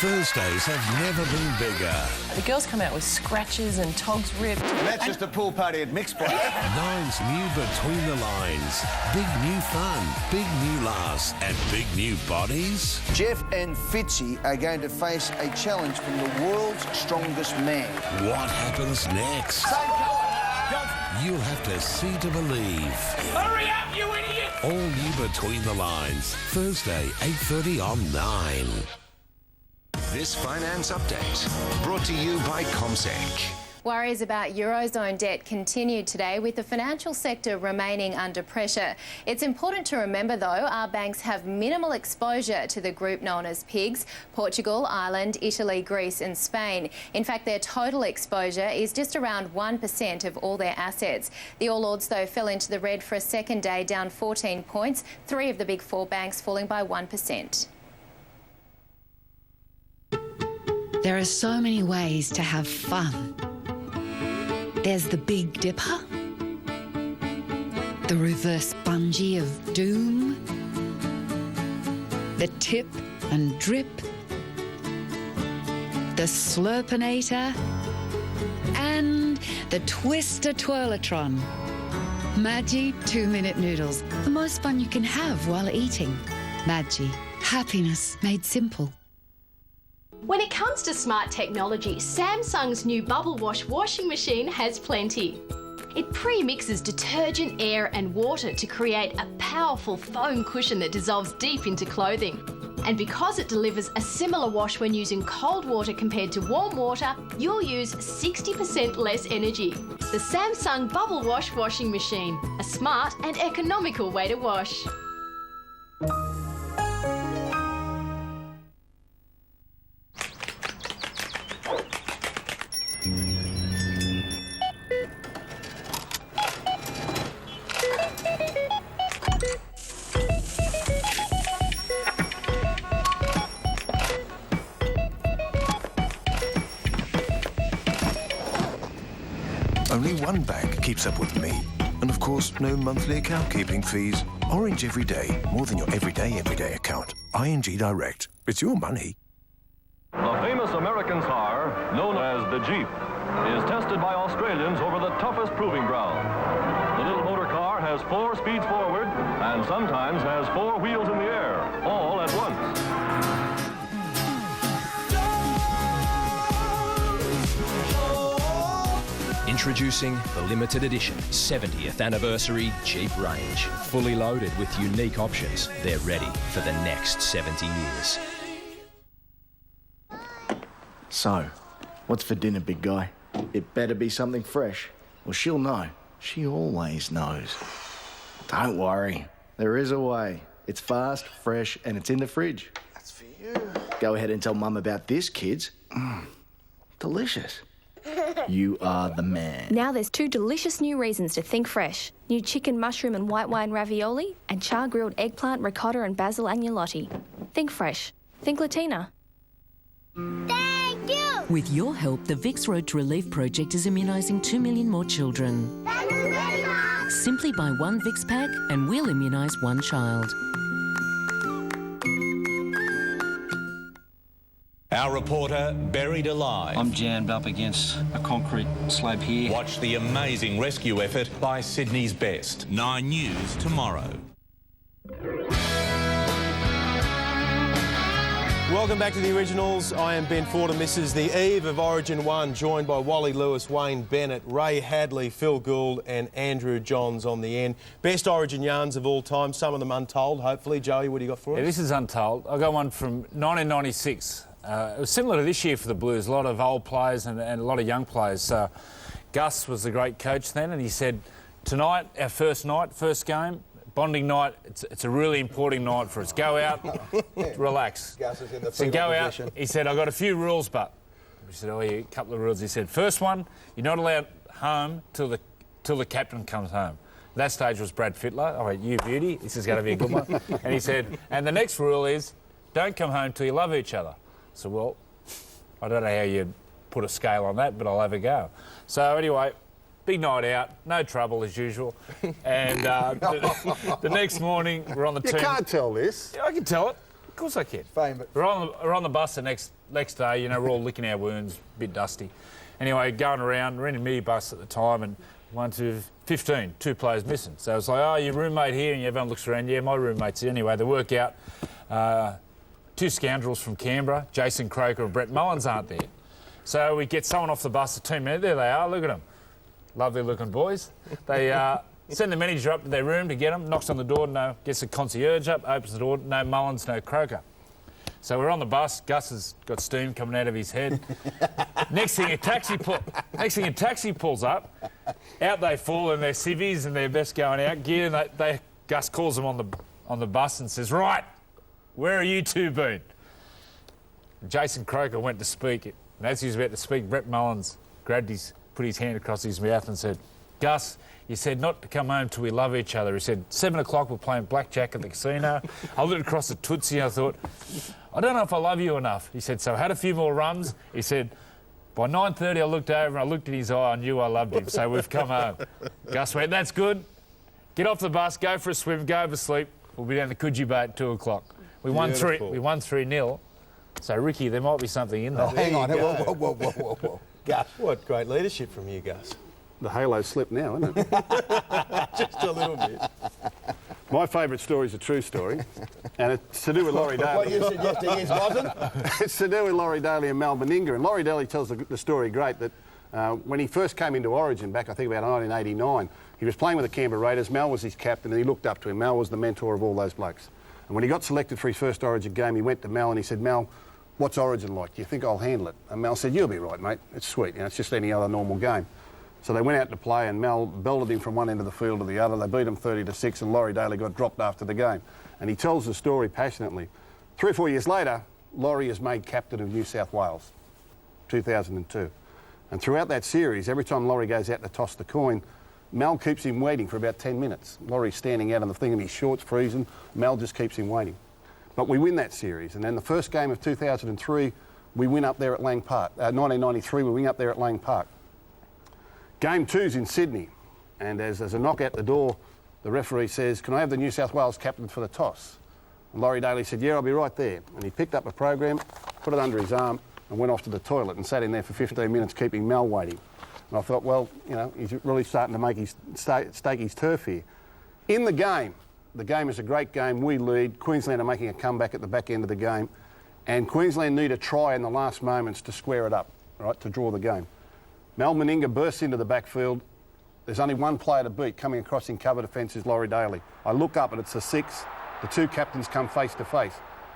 Thursdays have never been bigger. The girls come out with scratches and togs ripped. And that's just a pool party at Mixed Play. Nine's new Between the Lines. Big new fun, big new laughs, and big new bodies. Jeff and Fitzy are going to face a challenge from the world's strongest man. What happens next? You'll have to see to believe. Hurry up, you idiot! All new Between the Lines. Thursday, 8:30 on 9. This finance update brought to you by CommSec. Worries about Eurozone debt continued today, with the financial sector remaining under pressure. It's important to remember, though, our banks have minimal exposure to the group known as PIGS: Portugal, Ireland, Italy, Greece and Spain. In fact, their total exposure is just around 1% of all their assets. The All Ords, though, fell into the red for a second day, down 14 points, 3 of the big 4 banks falling by 1%. There are so many ways to have fun. There's the Big Dipper, the reverse bungee of doom, the tip and drip, the Slurpinator, and the Twister Twirlatron. Maggi 2-minute noodles, the most fun you can have while eating. Maggi, happiness made simple. When it comes to smart technology, Samsung's new Bubble Wash washing machine has plenty. It pre-mixes detergent, air and water to create a powerful foam cushion that dissolves deep into clothing. And because it delivers a similar wash when using cold water compared to warm water, you'll use 60% less energy. The Samsung Bubble Wash washing machine, a smart and economical way to wash. Only one bank keeps up with me. And of course, no monthly account keeping fees. Orange every day, more than your everyday account. ING Direct. It's your money. The famous American car, known as the Jeep, is tested by Australians over the toughest proving ground. The little motor car has 4 speeds forward and sometimes has 4 wheels in the air, all at once. Introducing the limited edition 70th anniversary Jeep range. Fully loaded with unique options, they're ready for the next 70 years. So, what's for dinner, big guy? It better be something fresh, or she'll know. She always knows. Don't worry, there is a way. It's fast, fresh, and it's in the fridge. That's for you. Go ahead and tell Mum about this, kids. Delicious. You are the man. Now there's 2 delicious new reasons to think fresh. New chicken, mushroom and white wine ravioli and char-grilled eggplant, ricotta and basil agnolotti. Think fresh. Think Latina. Thank you! With your help, the Vicks Road to Relief project is immunising 2 million more children. Thank you very much! Simply buy 1 Vicks pack and we'll immunise 1 child. Our reporter buried alive. I'm jammed up against a concrete slab here. Watch the amazing rescue effort by Sydney's best. 9 News tomorrow. Welcome back to the Originals. I am Ben Fordham. This is the eve of Origin 1, joined by Wally Lewis, Wayne Bennett, Ray Hadley, Phil Gould and Andrew Johns on the end. Best Origin yarns of all time, some of them untold, hopefully. Joey, what do you got for us? Yeah, this is untold. I got one from 1996. It was similar to this year for the Blues, a lot of old players and a lot of young players. Gus was the great coach then, and he said, tonight, our first night, first game, bonding night, it's a really important night for us. Go out, relax. Gus is in the so go position. Out. He said, I've got a few rules, but... We said, oh, yeah, a couple of rules. He said, first one, you're not allowed home till the captain comes home. That stage was Brad Fittler. I went, you beauty, this is going to be a good one. And he said, and the next rule is, don't come home till you love each other. So, well, I don't know how you put a scale on that, but I'll have a go. So, anyway, big night out, no trouble as usual. And the next morning, we're on the team. You can't tell this. Yeah, I can tell it. Of course I can. Famous. We're on the bus the next day, you know, we're all licking our wounds, a bit dusty. Anyway, going around, we're in a minibus at the time, and 1 to 15, 2 players missing. So it's like, oh, your roommate here, and everyone looks around, yeah, my roommate's here. Anyway, they work out. 2 scoundrels from Canberra, Jason Croker and Brett Mullins aren't there. So we get someone off the bus at 2 minutes. There they are, look at them. Lovely looking boys. They send the manager up to their room to get them, knocks on the door, gets the concierge up, opens the door, no Mullins, no Croker. So we're on the bus, Gus has got steam coming out of his head. Next thing a taxi pulls up, out they fall in their civvies and their best going out gear, and Gus calls them on the bus and says, right, where are you 2 been? Jason Croker went to speak. And as he was about to speak, Brett Mullins put his hand across his mouth and said, Gus, you said not to come home till we love each other. He said, 7 o'clock we're playing blackjack at the casino. I looked across at Tootsie and I thought, I don't know if I love you enough. He said, so I had a few more rums. He said, by 9:30 I looked over and I looked in his eye, I knew I loved him, so we've come home. Gus went, that's good. Get off the bus, go for a swim, go to sleep. We'll be down the Coogee Bay at 2 o'clock. We won 3-0. So, Ricky, there might be something in there. Oh, hang on. Whoa. Gus, what great leadership from you, Gus. The halo's slipped now, isn't it? Just a little bit. My favourite story is a true story, and it's to do with Laurie Daly. What you suggesting is wasn't? It's to do with Laurie Daly and Mal Meninga. And Laurie Daly tells the story great that When he first came into Origin back, I think about 1989, he was playing with the Canberra Raiders. Mel was his captain and he looked up to him. Mel was the mentor of all those blokes. And when he got selected for his first Origin game, he went to Mel and he said, Mel, what's Origin like? Do you think I'll handle it? And Mel said, you'll be right, mate. It's sweet. It's just any other normal game. So they went out to play and Mel belted him from one end of the field to the other. They beat him 30-6 and Laurie Daly got dropped after the game. And he tells the story passionately. 3 or 4 years later, Laurie is made captain of New South Wales, 2002. And throughout that series, every time Laurie goes out to toss the coin, Mel keeps him waiting for about 10 minutes. Laurie's standing out on the thing in his shorts, freezing. Mel just keeps him waiting. But we win that series. And then the first game of 2003, we win up there at Lang Park. 1993, we win up there at Lang Park. Game 2's in Sydney. And as there's a knock at the door, the referee says, can I have the New South Wales captain for the toss? And Laurie Daly said, yeah, I'll be right there. And he picked up a program, put it under his arm, and went off to the toilet and sat in there for 15 minutes keeping Mel waiting. And I thought, well, he's really starting to make his stake his turf here. In the game is a great game. We lead. Queensland are making a comeback at the back end of the game. And Queensland need a try in the last moments to square it up, right, to draw the game. Mal Meninga bursts into the backfield. There's only one player to beat. Coming across in cover defence is Laurie Daly. I look up and it's a 6. The two captains come face to face.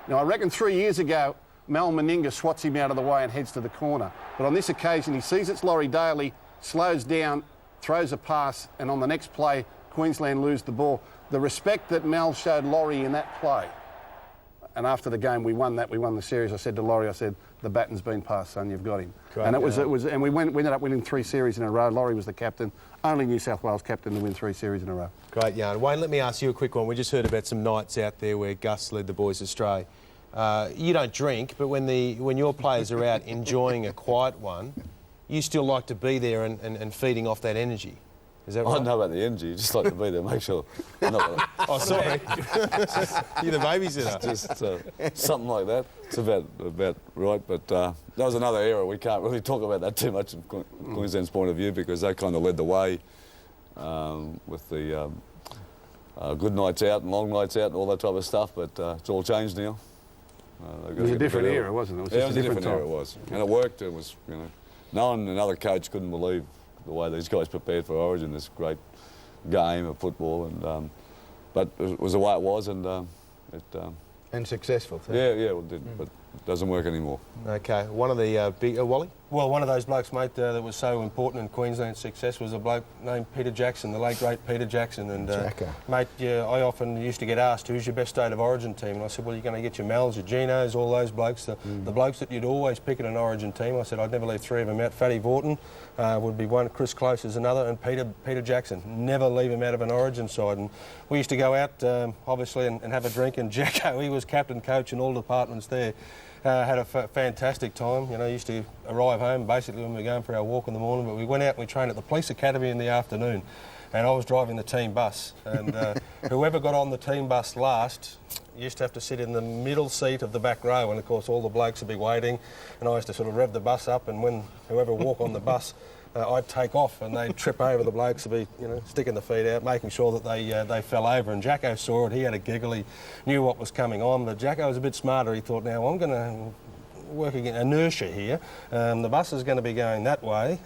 Now, I reckon 3 years ago, Mal Meninga swats him out of the way and heads to the corner. But on this occasion, he sees it's Laurie Daly, slows down, throws a pass, and on the next play, Queensland lose the ball. The respect that Mal showed Laurie in that play, and after the game we won the series. I said to Laurie, I said, the baton's been passed, son, you've got him. Great, and and we ended up winning 3 series in a row. Laurie was the captain, only New South Wales captain to win 3 series in a row. Great yarn. Wayne, let me ask you a quick one. We just heard about some nights out there where Gus led the boys astray. You don't drink, but when your players are out enjoying a quiet one, you still like to be there and feeding off that energy. Is that right? I don't know about the energy. You just like to be there, make sure. Oh, sorry. You're the babysitter. Just something like that. It's about right. But that was another era. We can't really talk about that too much from Queensland's point of view because they kind of led the way with the good nights out and long nights out and all that type of stuff. But it's all changed now. It was a different era, wasn't it? It was just a different era. It was, and it worked. It was, no one, another coach couldn't believe the way these guys prepared for Origin, this great game of football, and but it was the way it was, and and successful too. Yeah, it did, but it doesn't work anymore. Okay, one of the big Wally. Well, one of those blokes, mate, that was so important in Queensland's success was a bloke named Peter Jackson, the late great Peter Jackson. And mate, I often used to get asked, "Who's your best state of Origin team?" And I said, "Well, you're going to get your Mels, your Ginos, all those blokes, the blokes that you'd always pick in an Origin team." I said, "I'd never leave 3 of them out. Fatty Vorton would be one, Chris Close is another, and Peter Jackson. Never leave him out of an Origin side." And we used to go out, obviously, and have a drink. And Jacko, he was captain, coach, in all departments there. Had a fantastic time. Used to arrive home basically when we were going for our walk in the morning, but we went out and we trained at the police academy in the afternoon, and I was driving the team bus, and whoever got on the team bus last used to have to sit in the middle seat of the back row, and of course all the blokes would be waiting, and I used to sort of rev the bus up, and when whoever walk on the bus, I'd take off and they'd trip over. The blokes would be, sticking the feet out, making sure that they fell over. And Jacko saw it. He had a giggle. He knew what was coming on. But Jacko was a bit smarter. He thought, now I'm going to work against inertia here. The bus is going to be going that way,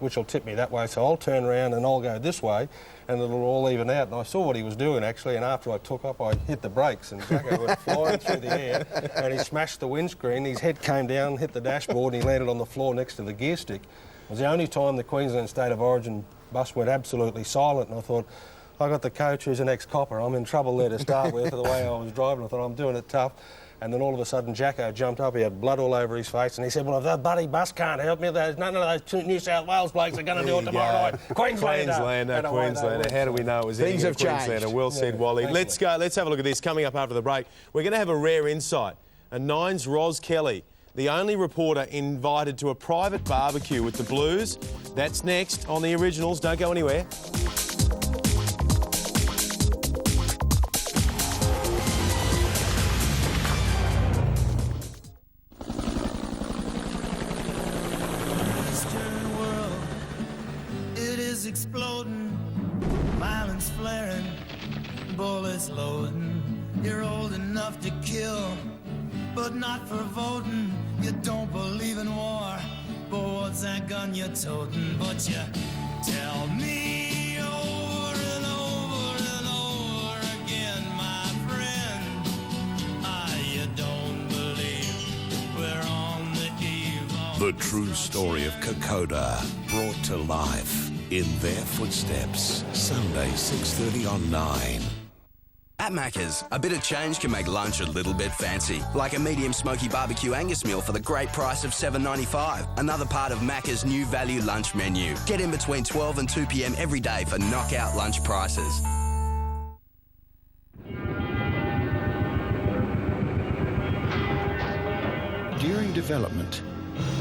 which will tip me that way. So I'll turn around and I'll go this way, and it'll all even out. And I saw what he was doing, actually. And after I took up, I hit the brakes, and Jacko went flying through the air, and he smashed the windscreen. His head came down, hit the dashboard, and he landed on the floor next to the gear stick. It was the only time the Queensland State of Origin bus went absolutely silent, and I thought, I got the coach who's an ex-copper. I'm in trouble there to start with for the way I was driving. I thought, I'm doing it tough. And then all of a sudden, Jacko jumped up. He had blood all over his face, and he said, well, if that bloody bus can't help me, none of those New South Wales blokes are going to do it tomorrow night. Queenslander. How do we know it was things have Queenslander? changed. Well said, Wally. Let's go. Let's have a look at this. Coming up after the break, we're going to have a rare insight. A Nine's Ros Kelly, the only reporter invited to a private barbecue with the Blues. That's next on The Originals. Don't go anywhere. Western world, it is exploding, violence flaring, bullets loading. You're old enough to kill, but not for voting. You don't believe in war, But what's that gun you're toting? But you tell me over and over and over again, my friend, you don't believe we're on the eve of The true story of Kokoda, brought to life in their footsteps. Sunday, 6:30 on 9. At Macca's, a bit of change can make lunch a little bit fancy. Like a medium smoky barbecue Angus meal for the great price of $7.95. Another part of Macca's new value lunch menu. Get in between 12 and 2 p.m. every day for knockout lunch prices. During development,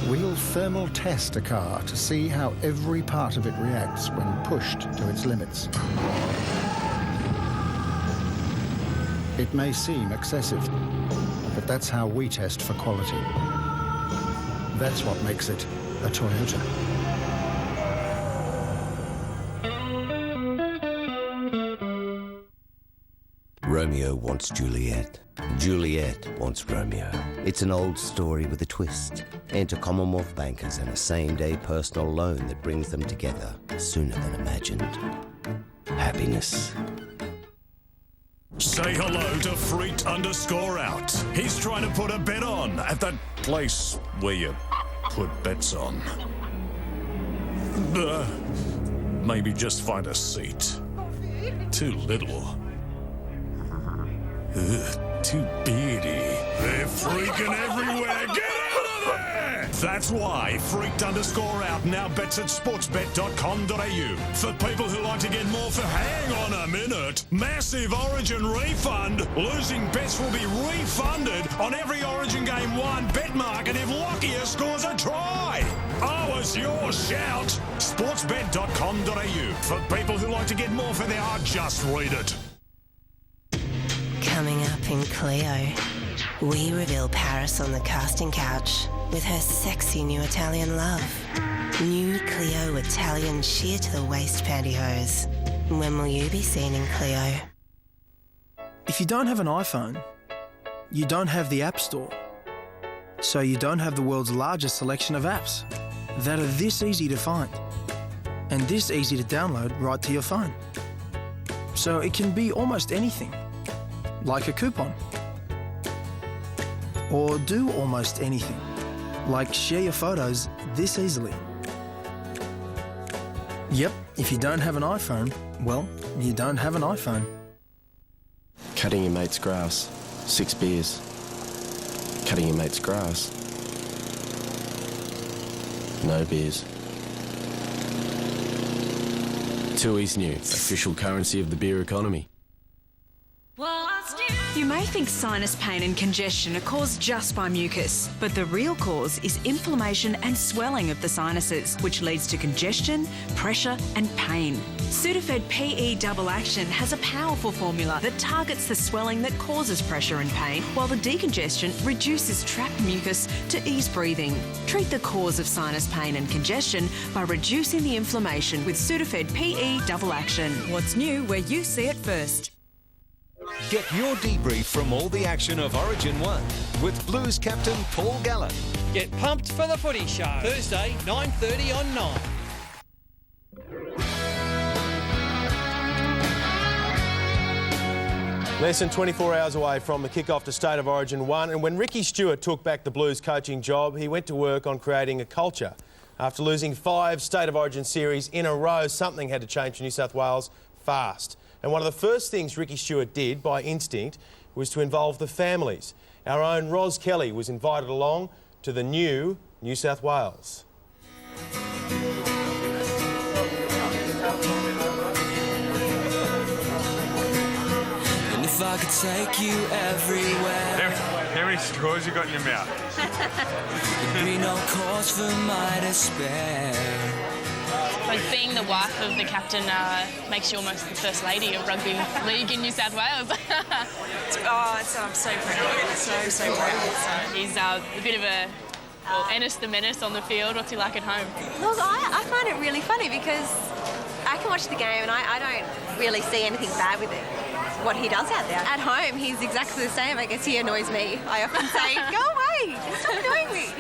we'll thermal test a car to see how every part of it reacts when pushed to its limits. It may seem excessive, but that's how we test for quality. That's what makes it a Toyota. Romeo wants Juliet. Juliet wants Romeo. It's an old story with a twist. Enter Commonwealth Bankers and a same-day personal loan that brings them together sooner than imagined. Happiness. Say hello to Freaked_out. He's trying to put a bet on at that place where you put bets on. Maybe just find a seat. Too little. Too beardy. They're freaking everywhere. Get out of there! That's why Freaked_out now bets at sportsbet.com.au. For people who like to get more for hang on a minute, massive Origin refund. Losing bets will be refunded on every Origin game won bet market if Lockyer scores a try. Oh, it's your shout. Sportsbet.com.au. For people who like to get more for their just read it. Coming up in Cleo, we reveal Paris on the casting couch with her sexy new Italian love. New Cleo Italian sheer to the waist pantyhose. When will you be seen in Cleo? If you don't have an iPhone, you don't have the App Store. So you don't have the world's largest selection of apps that are this easy to find and this easy to download right to your phone. So it can be almost anything. Like a coupon. Or do almost anything, like share your photos this easily. Yep, if you don't have an iPhone, well, you don't have an iPhone. Cutting your mate's grass, 6 beers. Cutting your mate's grass, no beers. TUI's new, official currency of the beer economy. You may think sinus pain and congestion are caused just by mucus, but the real cause is inflammation and swelling of the sinuses, which leads to congestion, pressure and pain. Sudafed PE Double Action has a powerful formula that targets the swelling that causes pressure and pain, while the decongestion reduces trapped mucus to ease breathing. Treat the cause of sinus pain and congestion by reducing the inflammation with Sudafed PE Double Action. What's new where you see it first. Get your debrief from all the action of Origin 1 with Blues captain Paul Gallen. Get pumped for the footy show. Thursday, 9:30 on 9. Less than 24 hours away from the kick-off to State of Origin 1, and when Ricky Stuart took back the Blues coaching job, he went to work on creating a culture. After losing 5 State of Origin series in a row, something had to change for New South Wales fast. And one of the first things Ricky Stuart did, by instinct, was to involve the families. Our own Ros Kelly was invited along to the new New South Wales. And if I could take you everywhere, how many straws you got in your mouth? there'd be no cause for my despair. Like being the wife of the captain makes you almost the first lady of rugby league in New South Wales. I'm so proud. So proud. So he's a bit of a Ennis the Menace on the field. What's he like at home? Look, I find it really funny because I can watch the game and I don't really see anything bad with it. What he does out there. At home, he's exactly the same. I guess he annoys me. I often say, go away, stop annoying me.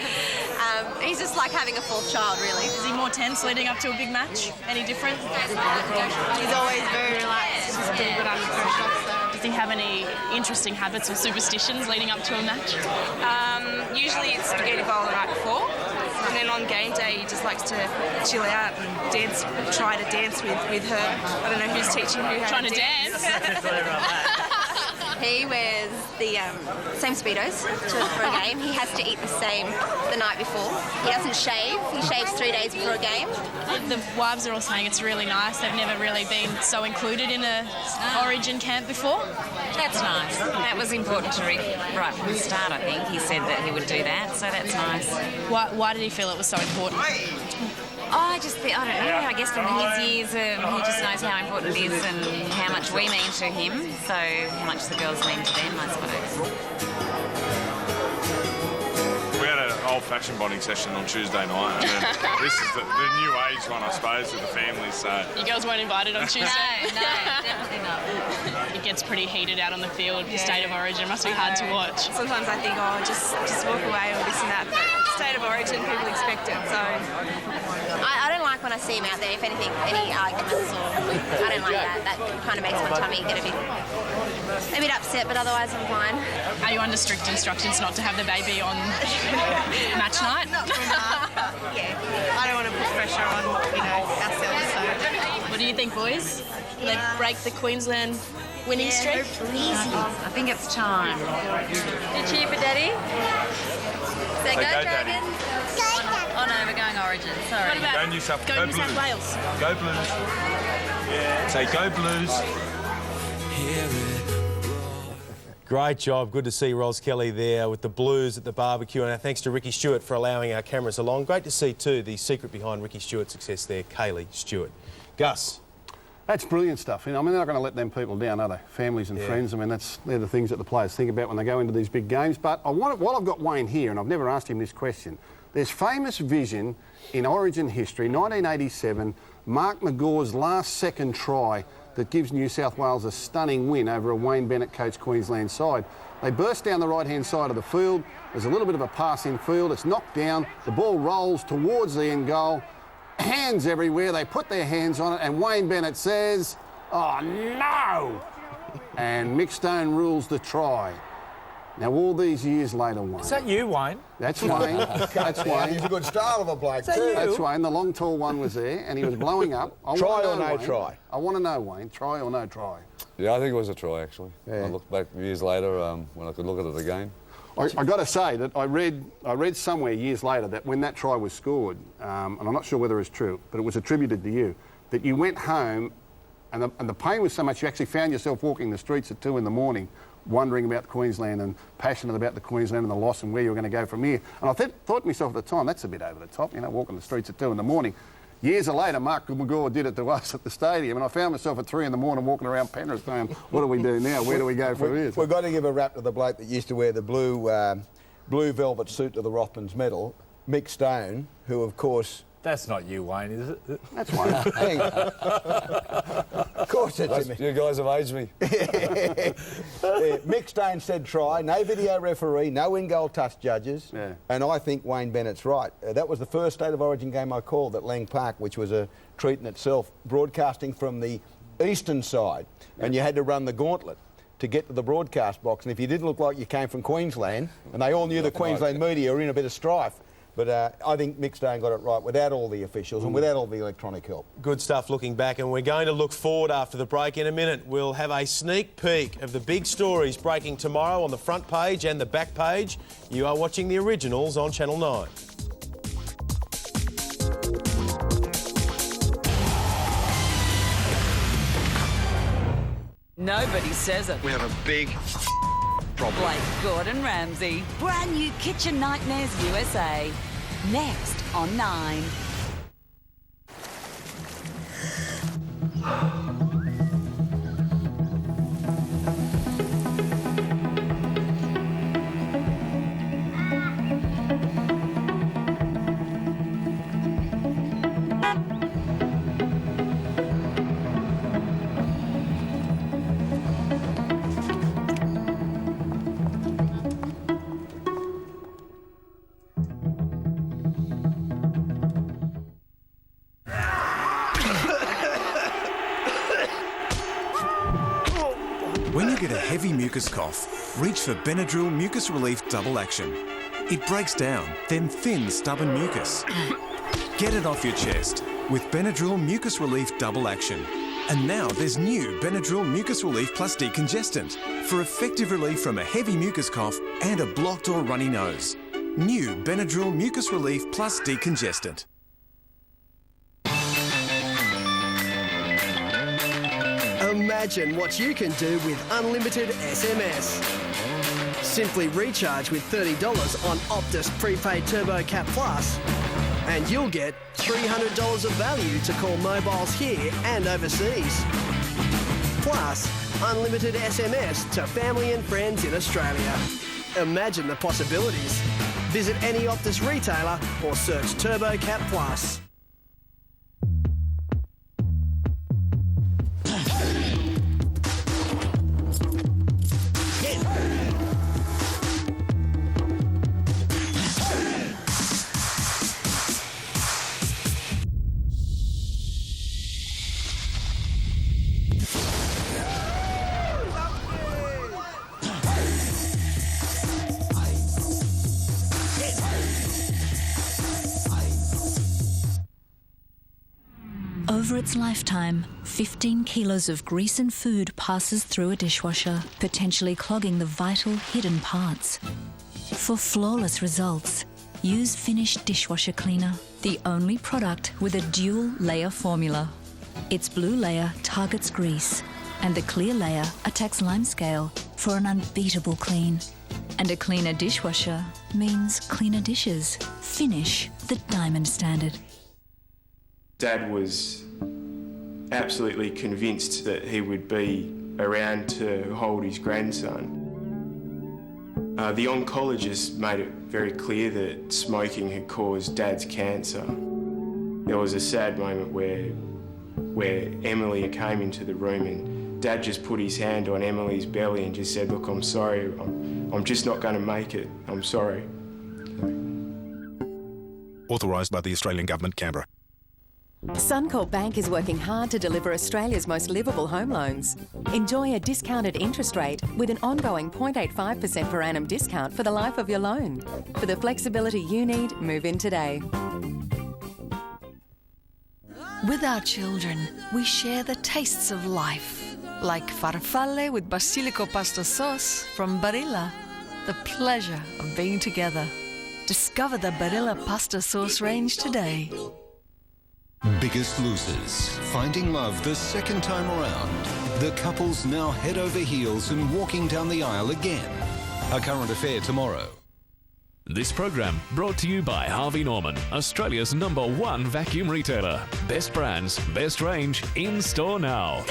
He's just like having a fourth child, really. Is he more tense leading up to a big match? Any different? He's always very relaxed. He's pretty good under pressure. Does he have any interesting habits or superstitions leading up to a match? Usually it's spaghetti bowl the night before, and then on game day he just likes to chill out and dance, try to dance with her. I don't know who's teaching who how Trying to to dance? He wears the same Speedos for a game. He has to eat the same the night before. He doesn't shave. He shaves 3 days before a game. The wives are all saying it's really nice. They've never really been so included in a Origin camp before. That's nice. That was important to Rick right from the start, I think. He said that he would do that, so that's nice. Why did he feel it was so important? I just think, I don't know, I guess from his years, he just knows how important it is and how much we mean to him, so how much the girls mean to them, I suppose. We had an old-fashioned bonding session on Tuesday night, and then this is the new age one, I suppose, with the families, so... You girls weren't invited on Tuesday? No, definitely not. It gets pretty heated out on the field, the State of Origin. It must be hard to watch. Sometimes I think, just walk away or this and that, but State of Origin, people expect it, so... I don't like when I see him out there, if anything, any arguments or... I don't like that. That kind of makes my tummy get a bit upset, but otherwise I'm fine. Are you under strict instructions not to have the baby on match night? Yeah, I don't want to put pressure on, ourselves, so... What do you think, boys? Will they break the Queensland winning streak? I think it's time. You cheer for Daddy? Say go, Dragon. Oh no, we're going Origin, sorry. What about Go New South, go New South Wales? Go Blues. Yeah. Say go Blues. Great job. Good to see Ros Kelly there with the Blues at the barbecue. And thanks to Ricky Stewart for allowing our cameras along. Great to see, too, the secret behind Ricky Stewart's success there, Kaylee Stewart. Gus. That's brilliant stuff. I mean, they're not going to let them people down, are they? Families and friends. I mean, they're the things that the players think about when they go into these big games. But while I've got Wayne here, and I've never asked him this question, there's famous vision in Origin history, 1987, Mark Magore's last second try that gives New South Wales a stunning win over a Wayne Bennett coached Queensland side. They burst down the right-hand side of the field. There's a little bit of a pass in field. It's knocked down. The ball rolls towards the end goal. Hands everywhere. They put their hands on it, and Wayne Bennett says, "Oh, no!" And Mick Stone rules the try. Now, all these years later, Wayne. Is that you, Wayne? That's Wayne. That's Wayne. He's a good style of a bloke, too. That's Wayne. The long, tall one was there, and he was blowing up. Try or no Wayne. try? I want to know, Wayne. Try or no try? Yeah, I think it was a try, actually. Yeah. I looked back years later when I could look at it again. I got to say that I read somewhere years later that when that try was scored, and I'm not sure whether it's true, but it was attributed to you, that you went home and the pain was so much you actually found yourself walking the streets at 2 in the morning wondering about Queensland and passionate about the Queensland and the loss and where you were going to go from here. And I thought to myself at the time, that's a bit over the top, walking the streets at 2 in the morning. Years later, Mark Magore did it to us at the stadium, and I found myself at 3 in the morning walking around Penrith saying, what do we do now? Where do we go from here? We've got to give a rap to the bloke that used to wear the blue velvet suit to the Rothmans medal, Mick Stone, who, of course... That's not you, Wayne, is it? That's Wayne. Of course it's me. You guys have aged me. Mick Stone said try, no video referee, no in-goal touch judges, and I think Wayne Bennett's right. That was the first State of Origin game I called at Lang Park, which was a treat in itself, broadcasting from the eastern side, and you had to run the gauntlet to get to the broadcast box, and if you didn't look like you came from Queensland, and they all knew the Queensland media were in a bit of strife, but I think Mick Stone got it right without all the officials and without all the electronic help. Good stuff looking back, and we're going to look forward after the break. In a minute, we'll have a sneak peek of the big stories breaking tomorrow on the front page and the back page. You are watching The Originals on Channel 9. Nobody says it. We have a big problem. Blake Gordon Ramsay. Brand new Kitchen Nightmares USA. Next on 9. When you get a heavy mucus cough, reach for Benadryl Mucus Relief Double Action. It breaks down, then thins stubborn mucus. Get it off your chest with Benadryl Mucus Relief Double Action. And now there's new Benadryl Mucus Relief Plus Decongestant for effective relief from a heavy mucus cough and a blocked or runny nose. New Benadryl Mucus Relief Plus Decongestant. Imagine what you can do with unlimited SMS. Simply recharge with $30 on Optus Prepaid Turbo Cap Plus and you'll get $300 of value to call mobiles here and overseas. Plus, unlimited SMS to family and friends in Australia. Imagine the possibilities. Visit any Optus retailer or search Turbo Cap Plus. Over its lifetime, 15 kilos of grease and food passes through a dishwasher, potentially clogging the vital hidden parts. For flawless results, use Finish Dishwasher Cleaner, the only product with a dual layer formula. Its blue layer targets grease, and the clear layer attacks limescale for an unbeatable clean. And a cleaner dishwasher means cleaner dishes. Finish, the diamond standard. Dad was absolutely convinced that he would be around to hold his grandson. The oncologist made it very clear that smoking had caused Dad's cancer. There was a sad moment where Emily came into the room and Dad just put his hand on Emily's belly and just said, "Look, I'm sorry, I'm just not going to make it. I'm sorry." Authorised by the Australian Government, Canberra. Suncorp Bank is working hard to deliver Australia's most livable home loans. Enjoy a discounted interest rate with an ongoing 0.85% per annum discount for the life of your loan. For the flexibility you need, move in today. With our children, we share the tastes of life, like farfalle with basilico pasta sauce from Barilla. The pleasure of being together. Discover the Barilla pasta sauce range today. Biggest Losers, finding love the second time around. The couple's now head over heels and walking down the aisle again. A current affair tomorrow. This program brought to you by Harvey Norman, Australia's #1 vacuum retailer. Best brands, best range, in store now.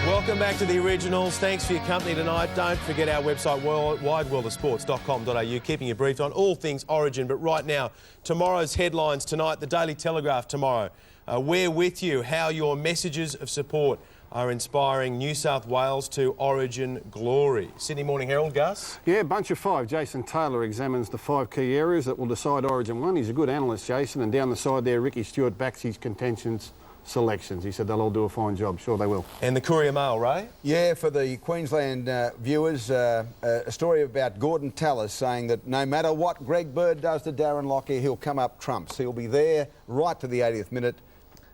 Welcome back to the Originals. Thanks for your company tonight. Don't forget our website, wideworldofsports.com.au, keeping you briefed on all things Origin. But right now, tomorrow's headlines tonight, the Daily Telegraph tomorrow. We're with you, how your messages of support are inspiring New South Wales to Origin glory. Sydney Morning Herald, Gus? Yeah, bunch of five. Jason Taylor examines the 5 key areas that will decide Origin 1. He's a good analyst, Jason. And down the side there, Ricky Stewart backs his contentions selections. He said they'll all do a fine job. Sure they will. And the Courier Mail, Ray? Yeah, for the Queensland viewers, a story about Gordon Tallis saying that no matter what Greg Bird does to Darren Lockyer, he'll come up trumps. He'll be there right to the 80th minute,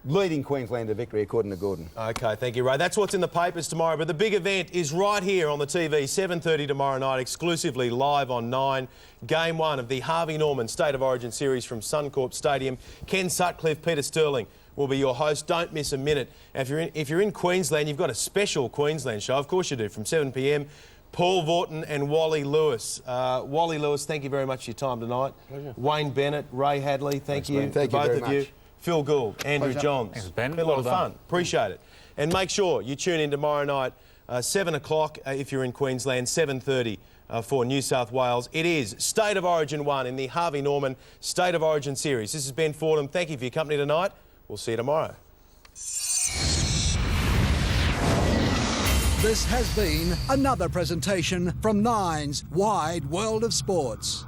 leading Queensland to victory, according to Gordon. OK, thank you, Ray. That's what's in the papers tomorrow. But the big event is right here on the TV, 7:30 tomorrow night, exclusively live on 9. Game 1 of the Harvey Norman State of Origin series from Suncorp Stadium. Ken Sutcliffe, Peter Sterling will be your host. Don't miss a minute. If you're in Queensland, you've got a special Queensland show. Of course you do, from 7 p.m. Paul Vorton and Wally Lewis. Wally Lewis, thank you very much for your time tonight. Pleasure. Wayne Bennett, Ray Hadley, thank you. Thank you both very of you. much. Phil Gould, Andrew Johns. Thanks, Ben. Been a lot of fun. Appreciate it. And make sure you tune in tomorrow night, 7 o'clock if you're in Queensland, 7:30 for New South Wales. It is State of Origin 1 in the Harvey Norman State of Origin series. This is Ben Fordham. Thank you for your company tonight. We'll see you tomorrow. This has been another presentation from Nine's Wide World of Sports.